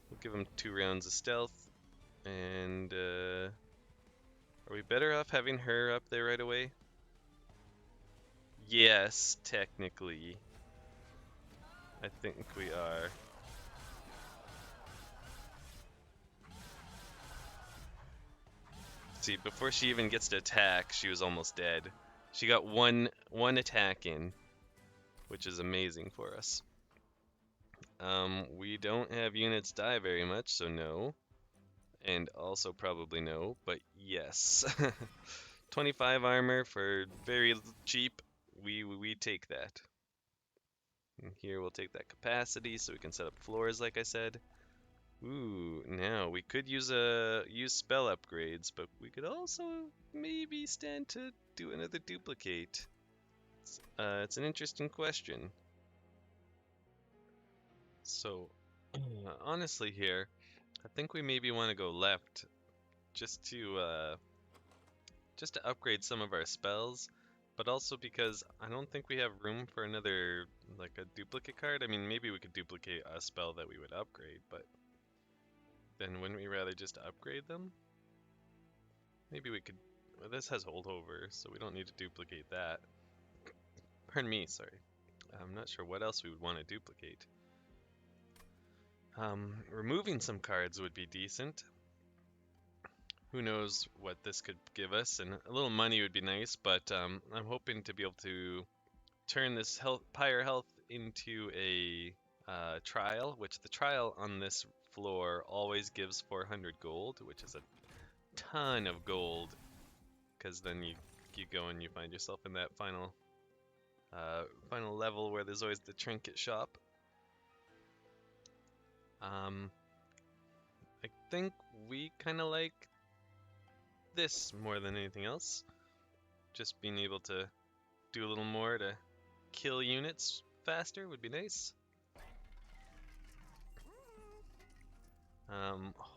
A: We'll give him 2 rounds of stealth, and are we better off having her up there right away? Yes, technically. I think we are. See, before she even gets to attack, she was almost dead. She got one attack in, which is amazing for us. We don't have units die very much, so no. And also probably no, but yes. 25 armor for very cheap. We take that. And here we'll take that capacity so we can set up floors like I said. Ooh, now we could use spell upgrades, but we could also maybe stand to do another duplicate. It's an interesting question. So, honestly here, I think we maybe want to go left just to upgrade some of our spells, but also because I don't think we have room for another like a duplicate card. I mean, maybe we could duplicate a spell that we would upgrade, but then wouldn't we rather just upgrade them? Maybe we could. Well, this has holdover, so we don't need to duplicate that. Pardon me, sorry. I'm not sure what else we would want to duplicate. Removing some cards would be decent. Who knows what this could give us, and a little money would be nice, but I'm hoping to be able to turn this pyre health into a trial, which the trial on this floor always gives 400 gold, which is a ton of gold, because then you go and you find yourself in that final level where there's always the trinket shop. I think we kind of like this more than anything else. Just being able to do a little more to kill units faster would be nice.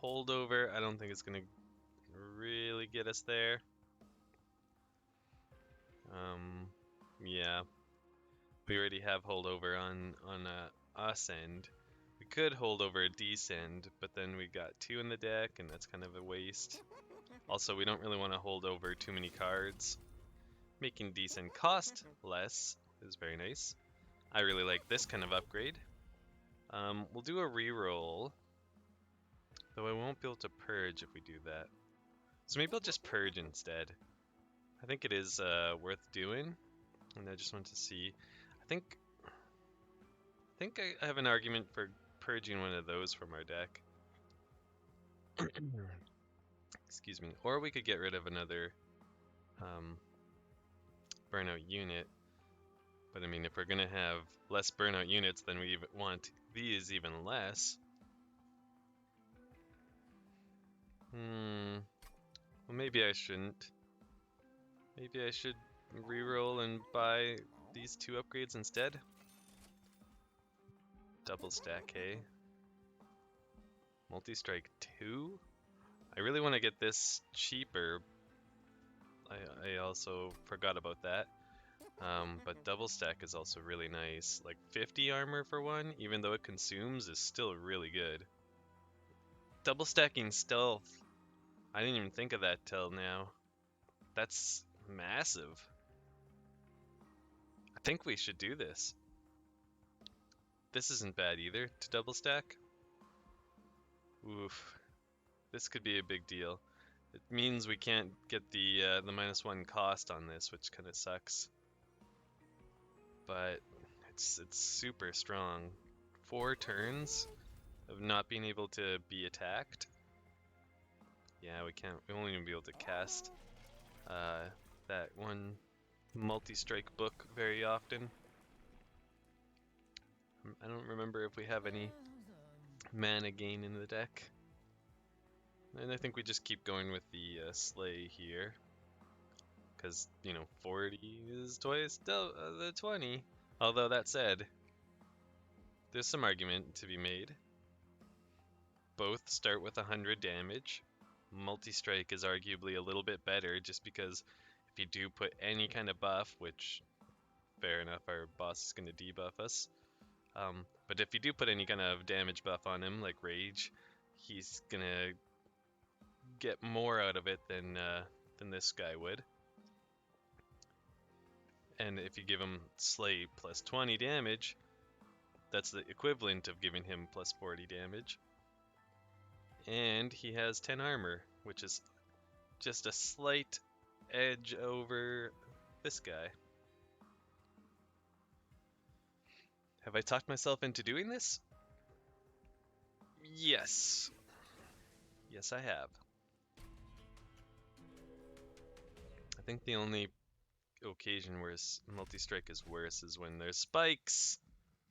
A: Holdover, I don't think it's gonna really get us there. Yeah, we already have holdover on ascend. We could hold over a descend, but then we got 2 in the deck, and that's kind of a waste. Also, we don't really want to hold over too many cards. Making descend cost less is very nice. I really like this kind of upgrade. We'll do a reroll, though I won't be able to purge if we do that. So maybe I'll just purge instead. I think it is worth doing, and I just want to see. I think I have an argument for purging one of those from our deck. Excuse me. Or we could get rid of another burnout unit. But I mean, if we're gonna have less burnout units, then we want these even less. Well, maybe I shouldn't. Maybe I should reroll and buy these 2 upgrades instead. Double stack, hey? Multi-strike 2? I really want to get this cheaper. I also forgot about that. But double stack is also really nice. Like 50 armor for one, even though it consumes, is still really good. Double stacking stealth. I didn't even think of that till now. That's massive. I think we should do this. This isn't bad either to double stack. Oof. This could be a big deal. It means we can't get the -1 cost on this, which kind of sucks. But it's super strong. 4 turns of not being able to be attacked. Yeah, we can't. We won't even be able to cast that one multi-strike book very often. I don't remember if we have any mana gain in the deck. And I think we just keep going with the Slay here. Because, you know, 40 is twice the 20. Although that said, there's some argument to be made. Both start with 100 damage. Multi-strike is arguably a little bit better just because if you do put any kind of buff, which fair enough, our boss is going to debuff us. But if you do put any kind of damage buff on him, like Rage, he's going to get more out of it than this guy would. And if you give him Slay plus 20 damage, that's the equivalent of giving him plus 40 damage. And he has 10 armor, which is just a slight edge over this guy. Have I talked myself into doing this? Yes. Yes, I have. I think the only occasion where multi-strike is worse is when there's spikes.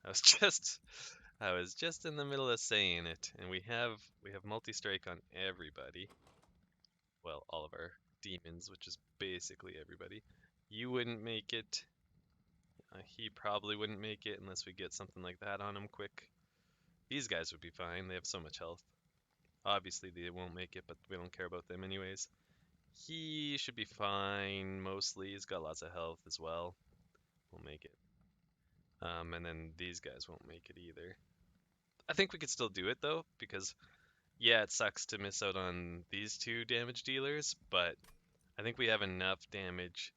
A: I was just in the middle of saying it, and we have multi-strike on everybody. Well, all of our demons, which is basically everybody. You wouldn't make it. He probably wouldn't make it unless we get something like that on him quick. These guys would be fine. They have so much health. Obviously, they won't make it, but we don't care about them anyways. He should be fine, mostly. He's got lots of health as well. We'll make it. And then these guys won't make it either. I think we could still do it, though, because, yeah, it sucks to miss out on these two damage dealers, but I think we have enough damage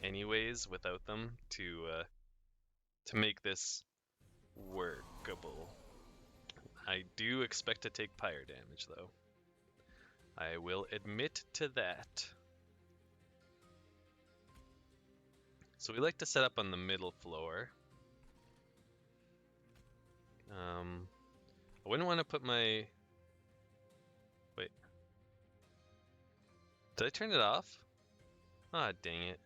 A: anyways without them to make this workable. I do expect to take pyre damage, though. I will admit to that. So we like to set up on the middle floor. I wouldn't want to put my... Wait. Did I turn it off? Ah, dang it.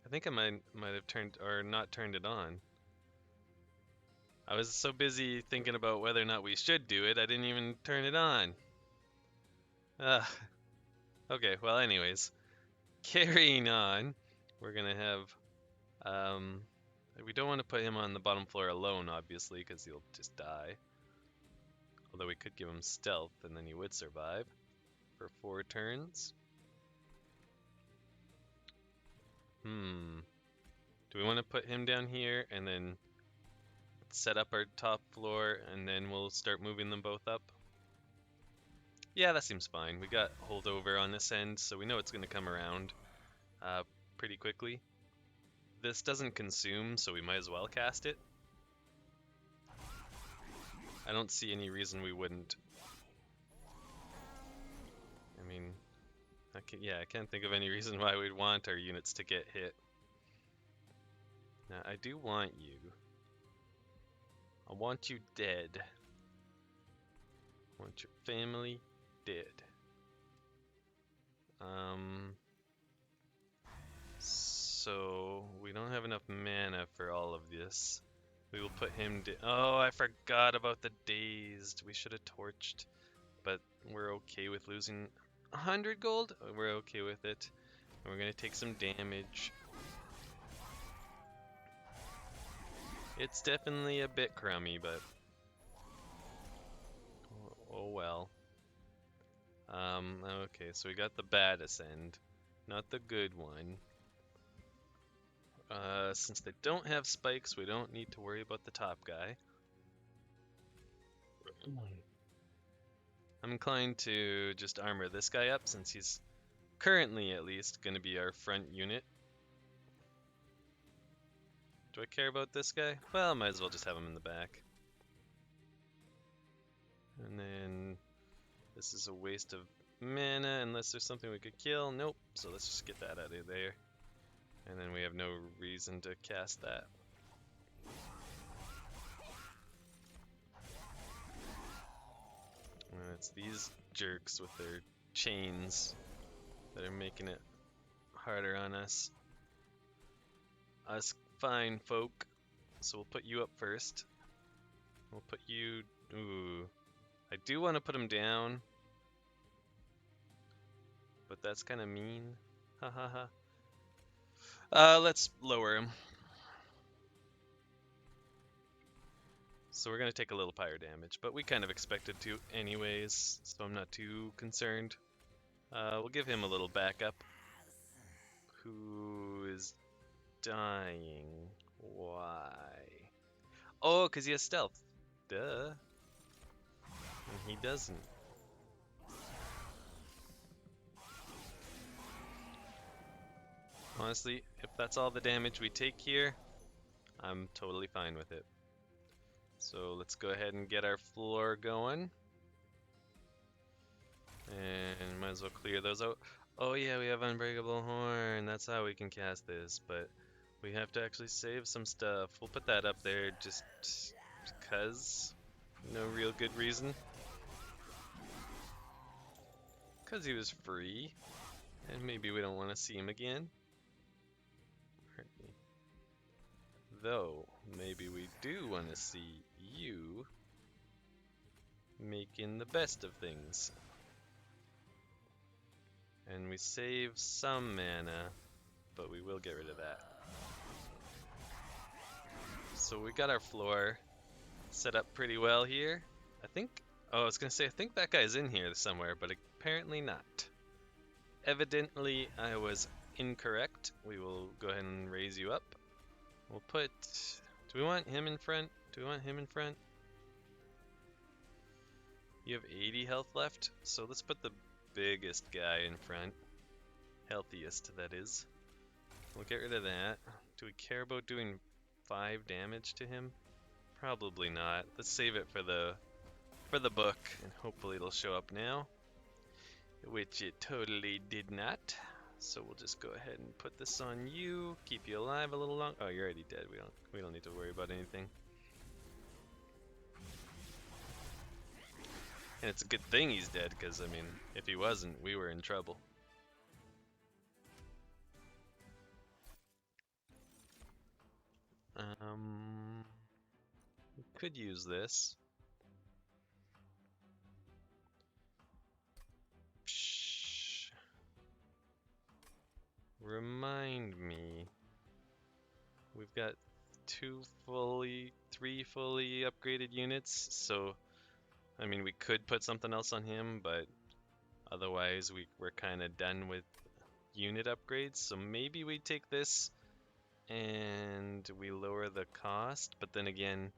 A: I think I might have turned, or not turned it on. I was so busy thinking about whether or not we should do it, I didn't even turn it on. Okay, well anyways. Carrying on, we're gonna have, we don't want to put him on the bottom floor alone, obviously, because he'll just die. Although we could give him stealth, and then he would survive for 4 turns. Do we want to put him down here, and then set up our top floor, and then we'll start moving them both up? Yeah, that seems fine. We got holdover on this end, so we know it's going to come around pretty quickly. This doesn't consume, so we might as well cast it. I don't see any reason we wouldn't. I mean, I can't think of any reason why we'd want our units to get hit. Now, I do want you. I want you dead. I want your family dead. So we don't have enough mana for all of this. We will put him oh, I forgot about the dazed. We should have torched, but we're okay with losing 100 gold. We're okay with it. And we're gonna take some damage. It's definitely a bit crummy, but oh well. Okay, so we got the bad ascend, not the good one. Since they don't have spikes, we don't need to worry about the top guy. I'm inclined to just armor this guy up, since he's currently, at least, going to be our front unit. Do I care about this guy? Well, I might as well just have him in the back. And then this is a waste of mana unless there's something we could kill. Nope, so let's just get that out of there. And then we have no reason to cast that. And it's these jerks with their chains that are making it harder on us. Us fine folk. So we'll put you up first. We'll put you... Ooh. I do want to put him down. But that's kind of mean. Ha ha ha. Let's lower him. So we're going to take a little fire damage, but we kind of expected to anyways, so I'm not too concerned. We'll give him a little backup. Who is dying? Why? Oh, because he has stealth. Duh. And he doesn't. Honestly, if that's all the damage we take here, I'm totally fine with it. So let's go ahead and get our floor going. And might as well clear those out. Oh yeah, we have Unbreakable Horn. That's how we can cast this, but we have to actually save some stuff. We'll put that up there just because. No real good reason. Because he was free. And maybe we don't want to see him again. Though, maybe we do want to see you making the best of things. And we save some mana, but we will get rid of that. So we got our floor set up pretty well here. I think, oh, I was going to say, I think that guy's in here somewhere, but apparently not. Evidently, I was incorrect. We will go ahead and raise you up. We'll put, do we want him in front? Do we want him in front? You have 80 health left, so let's put the biggest guy in front. Healthiest, that is. We'll get rid of that. Do we care about doing 5 damage to him? Probably not. Let's save it for the book, and hopefully it'll show up now. Which it totally did not. So we'll just go ahead and put this on you. Keep you alive a little long. Oh, you're already dead. We don't need to worry about anything. And it's a good thing he's dead, because I mean, if he wasn't, we were in trouble. We could use this. Psh. Remind me. We've got 3 fully upgraded units, so I mean, we could put something else on him, but otherwise we're kind of done with unit upgrades. So maybe we take this and we lower the cost, but then again,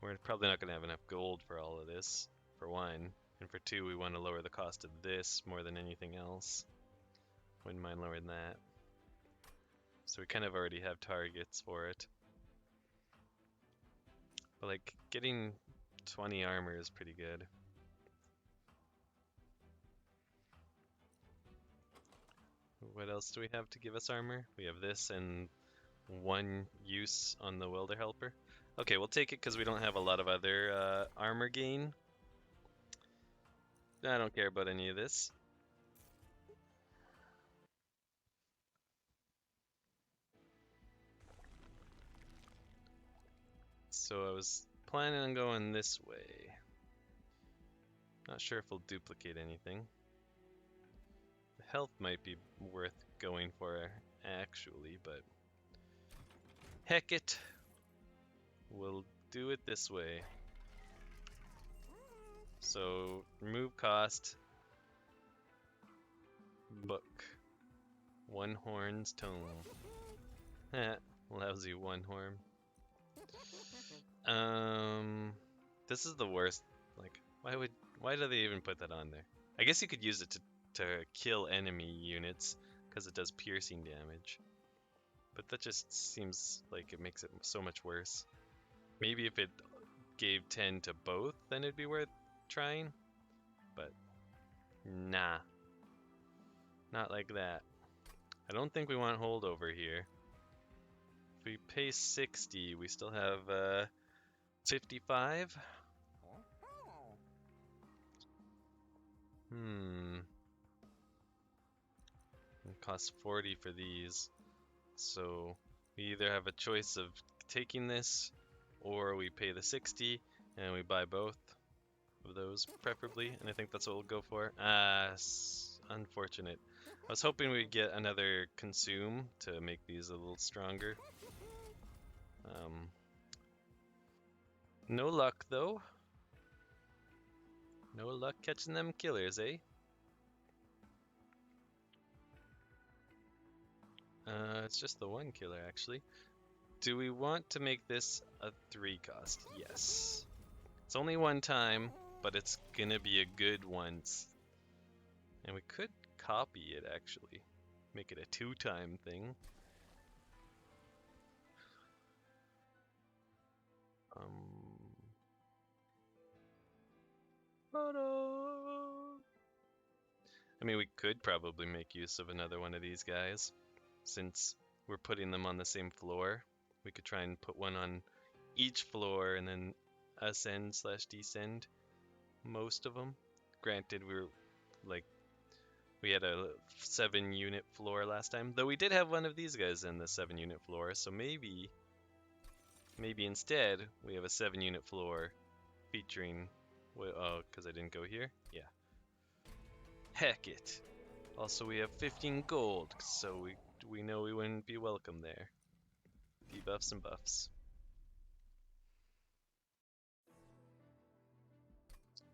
A: we're probably not going to have enough gold for all of this, for one. And for two, we want to lower the cost of this more than anything else. Wouldn't mind lowering that. So we kind of already have targets for it. But like, getting 20 armor is pretty good. What else do we have to give us armor? We have this and 1 use on the welder helper. Okay, we'll take it because we don't have a lot of other armor gain. I don't care about any of this. So I was planning on going this way. Not sure if we'll duplicate anything. The health might be worth going for actually, but heck it. We'll do it this way. So remove cost. Book. 1 horn's tome. Lousy 1 horn. This is the worst. Like, why do they even put that on there? I guess you could use it to kill enemy units because it does piercing damage. But that just seems like it makes it so much worse. Maybe if it gave 10 to both, then it'd be worth trying. But nah. Not like that. I don't think we want holdover here. If we pay 60, we still have 55. costs 40 for these. So we either have a choice of taking this, or we pay the 60 and we buy both of those preferably, and I think that's what we'll go for. Unfortunate. I was hoping we'd get another consume to make these a little stronger. No luck though. No luck catching them killers, eh? It's just the one killer actually. Do we want to make this a 3 cost? Yes. It's only one time, but it's gonna be a good once. And we could copy it actually. Make it a 2-time thing. I mean, we could probably make use of another one of these guys, since we're putting them on the same floor. We could try and put one on each floor and then ascend/descend most of them. Granted, we had a 7-unit floor last time, though we did have one of these guys in the 7-unit floor, so maybe instead we have a 7-unit floor featuring, oh, because I didn't go here? Yeah. Heck it. Also, we have 15 gold, so we know we wouldn't be welcome there. Debuffs and buffs.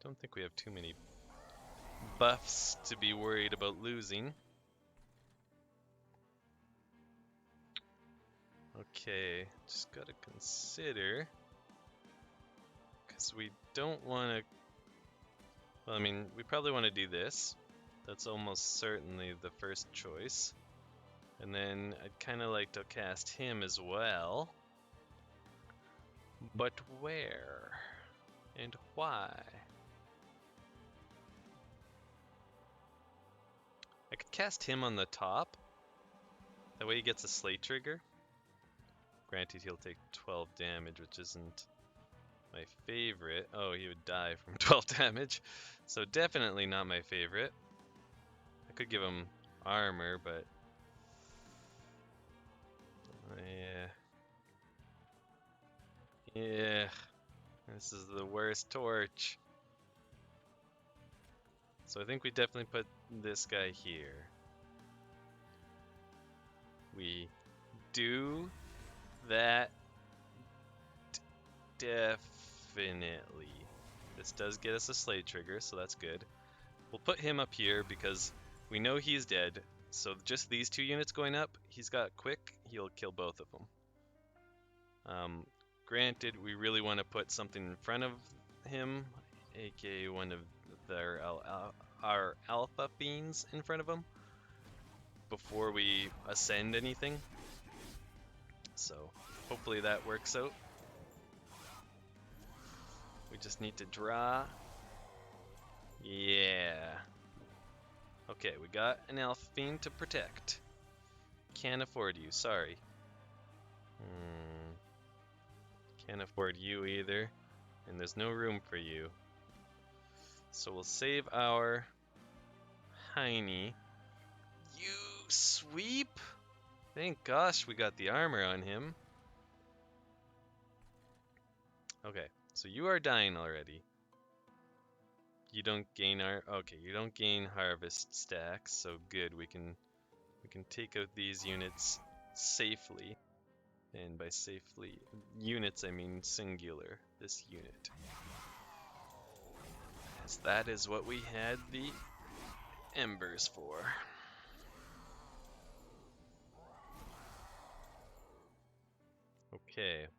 A: Don't think we have too many buffs to be worried about losing. Okay, just gotta consider, because we don't want to, well, I mean, we probably want to do this. That's almost certainly the first choice. And then I'd kind of like to cast him as well. But where? And why? I could cast him on the top. That way he gets a slate trigger. Granted, he'll take 12 damage, which isn't my favorite. Oh, he would die from 12 damage. So definitely not my favorite. I could give him armor, but yeah, this is the worst torch. So I think we definitely put this guy here. We do that definitely. This does get us a slate trigger, so that's good. We'll put him up here because we know he's dead. So just these 2 units going up, he's got quick, he'll kill both of them. Granted, we really want to put something in front of him, aka one of our alpha fiends in front of him, before we ascend anything. So hopefully that works out. We just need to draw. Yeah. Okay, we got an alpha fiend to protect. Can't afford you, sorry. Can't afford you either, and there's no room for you. So we'll save our Heine. You sweep? Thank gosh we got the armor on him. Okay, so you are dying already. You don't gain you don't gain harvest stacks, so good. We can take out these units safely. And by safely units I mean singular, this unit. As that is what we had the embers for. Okay.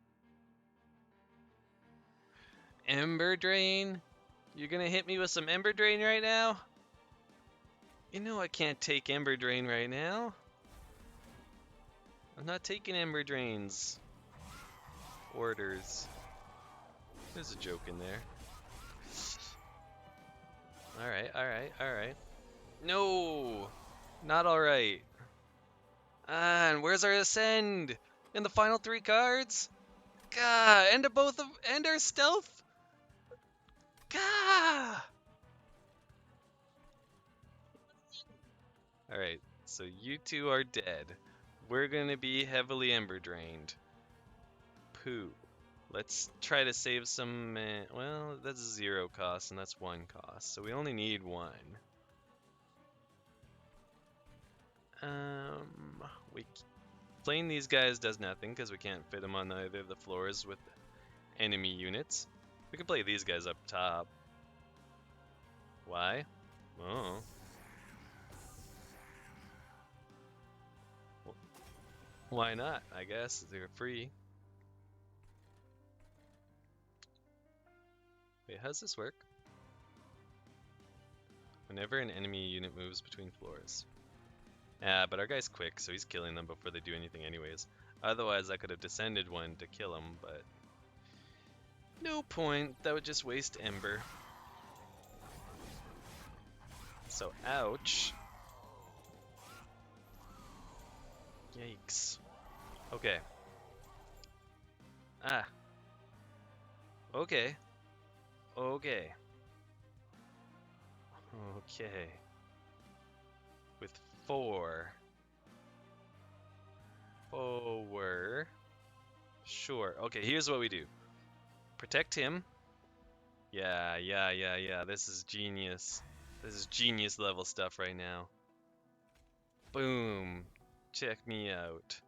A: Ember Drain? You're gonna hit me with some Ember Drain right now? You know I can't take Ember Drain right now. I'm not taking Ember Drains. Orders. There's a joke in there. Alright, alright, alright. No! Not alright. And where's our Ascend? In the final 3 cards? Gah! End our stealth! Gah! Alright, So you two are dead. We're gonna be heavily ember drained. Poo. Let's try to save some. Well, that's 0 cost and that's 1 cost, so we only need 1. We playing these guys does nothing because we can't fit them on either of the floors with enemy units. We can play these guys up top. Why? Oh. Why not? I guess they're free. Wait, how's this work? Whenever an enemy unit moves between floors. Ah, but our guy's quick, so he's killing them before they do anything anyways. Otherwise, I could have descended one to kill him, but no point. That would just waste ember. So, ouch. Yikes. Okay. Ah. Okay. Okay. Okay. With 4. 4. Sure. Okay, here's what we do. Protect him. Yeah. This is genius. This is genius level stuff right now. Boom. Check me out.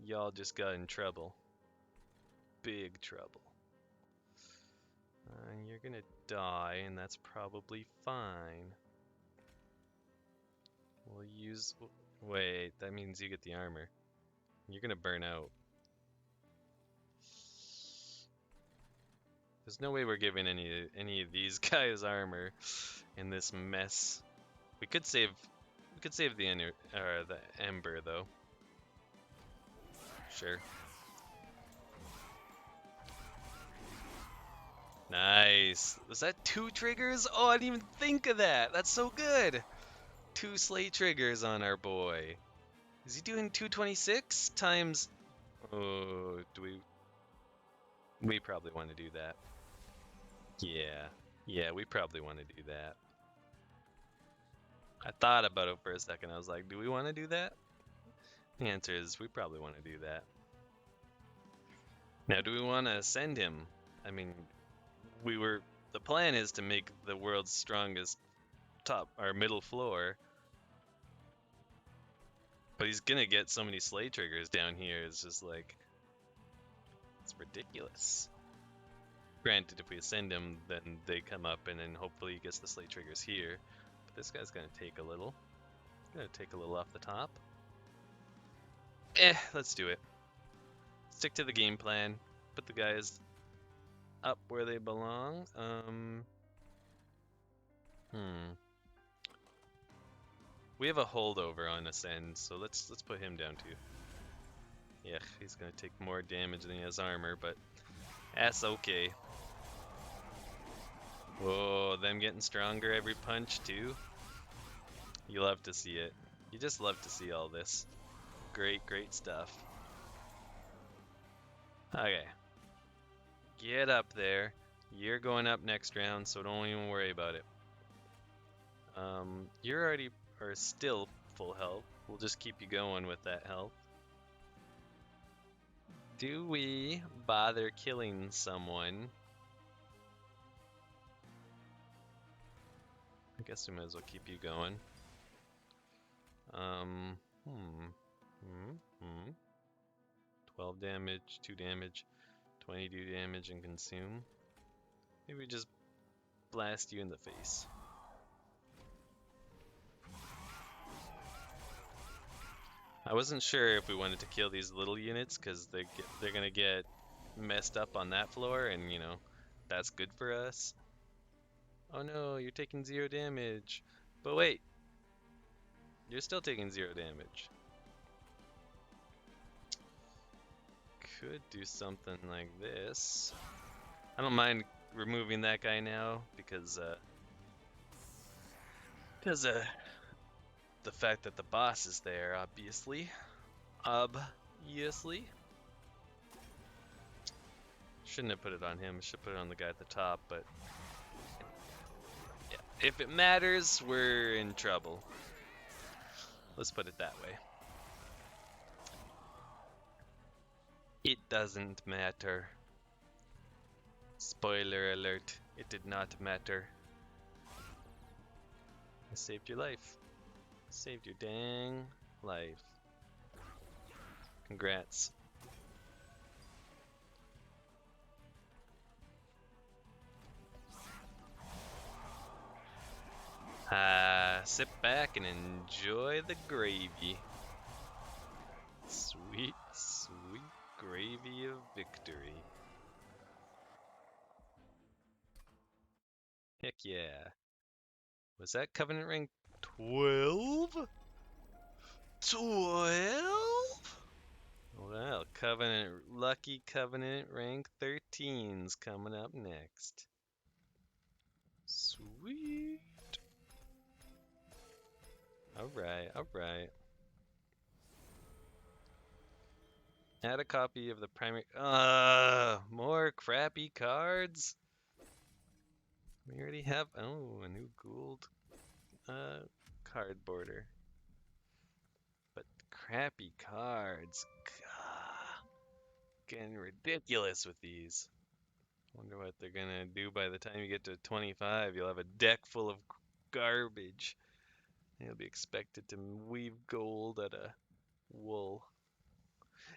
A: Y'all just got in trouble. Big trouble. You're gonna die, and that's probably fine. We'll use... Wait, that means you get the armor. You're gonna burn out. There's no way we're giving any of these guys armor in this mess. We could save the ember though. Sure. Nice. Was that 2 triggers? Oh, I didn't even think of that. That's so good. 2 slay triggers on our boy. Is he doing 226 times? Oh, we probably want to do that. Yeah, we probably want to do that. I thought about it for a second. I was like, do we want to do that? The answer is we probably want to do that. Now, do we want to send him? I mean, the plan is to make the world's strongest middle floor. But he's gonna get so many slay triggers down here, it's just like, it's ridiculous. Granted, if we send him, then they come up and then hopefully he gets the slay triggers here. But this guy's gonna take a little. Gonna take a little off the top. Let's do it. Stick to the game plan. Put the guys up where they belong. We have a holdover on Ascend, so let's put him down too. Yeah, he's gonna take more damage than he has armor, but that's okay. Whoa, them getting stronger every punch too. You love to see it. You just love to see all this. Great stuff. Okay. Get up there. You're going up next round, so don't even worry about it. You're already are still full health. We'll just keep you going with that health. Do we bother killing someone? I guess we might as well keep you going. 12 damage, 2 damage, 22 damage, and consume. Maybe we just blast you in the face. I wasn't sure if we wanted to kill these little units because they're gonna get messed up on that floor, and you know that's good for us. Oh no, you're taking 0 damage. But wait, you're still taking 0 damage. Could do something like this. I don't mind removing that guy now because the fact that the boss is there, obviously. Shouldn't have put it on him, should put it on the guy at the top, but yeah, if it matters, we're in trouble. Let's put it that way. It doesn't matter. Spoiler alert, it did not matter. I saved your life. Saved your dang life. Congrats. Sit back and enjoy the gravy. Sweet, sweet gravy of victory. Heck yeah. Was that Covenant rank 12? 12? Well, lucky Covenant rank 13's coming up next. Sweet. Alright, alright. Add a copy of the primary. More crappy cards? We already have. Oh, a new gold card border. But crappy cards. Gah, getting ridiculous with these. Wonder what they're gonna do by the time you get to 25. You'll have a deck full of garbage. You'll be expected to weave gold out of wool.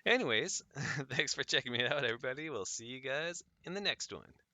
A: Anyways, thanks for checking me out, everybody. We'll see you guys in the next one.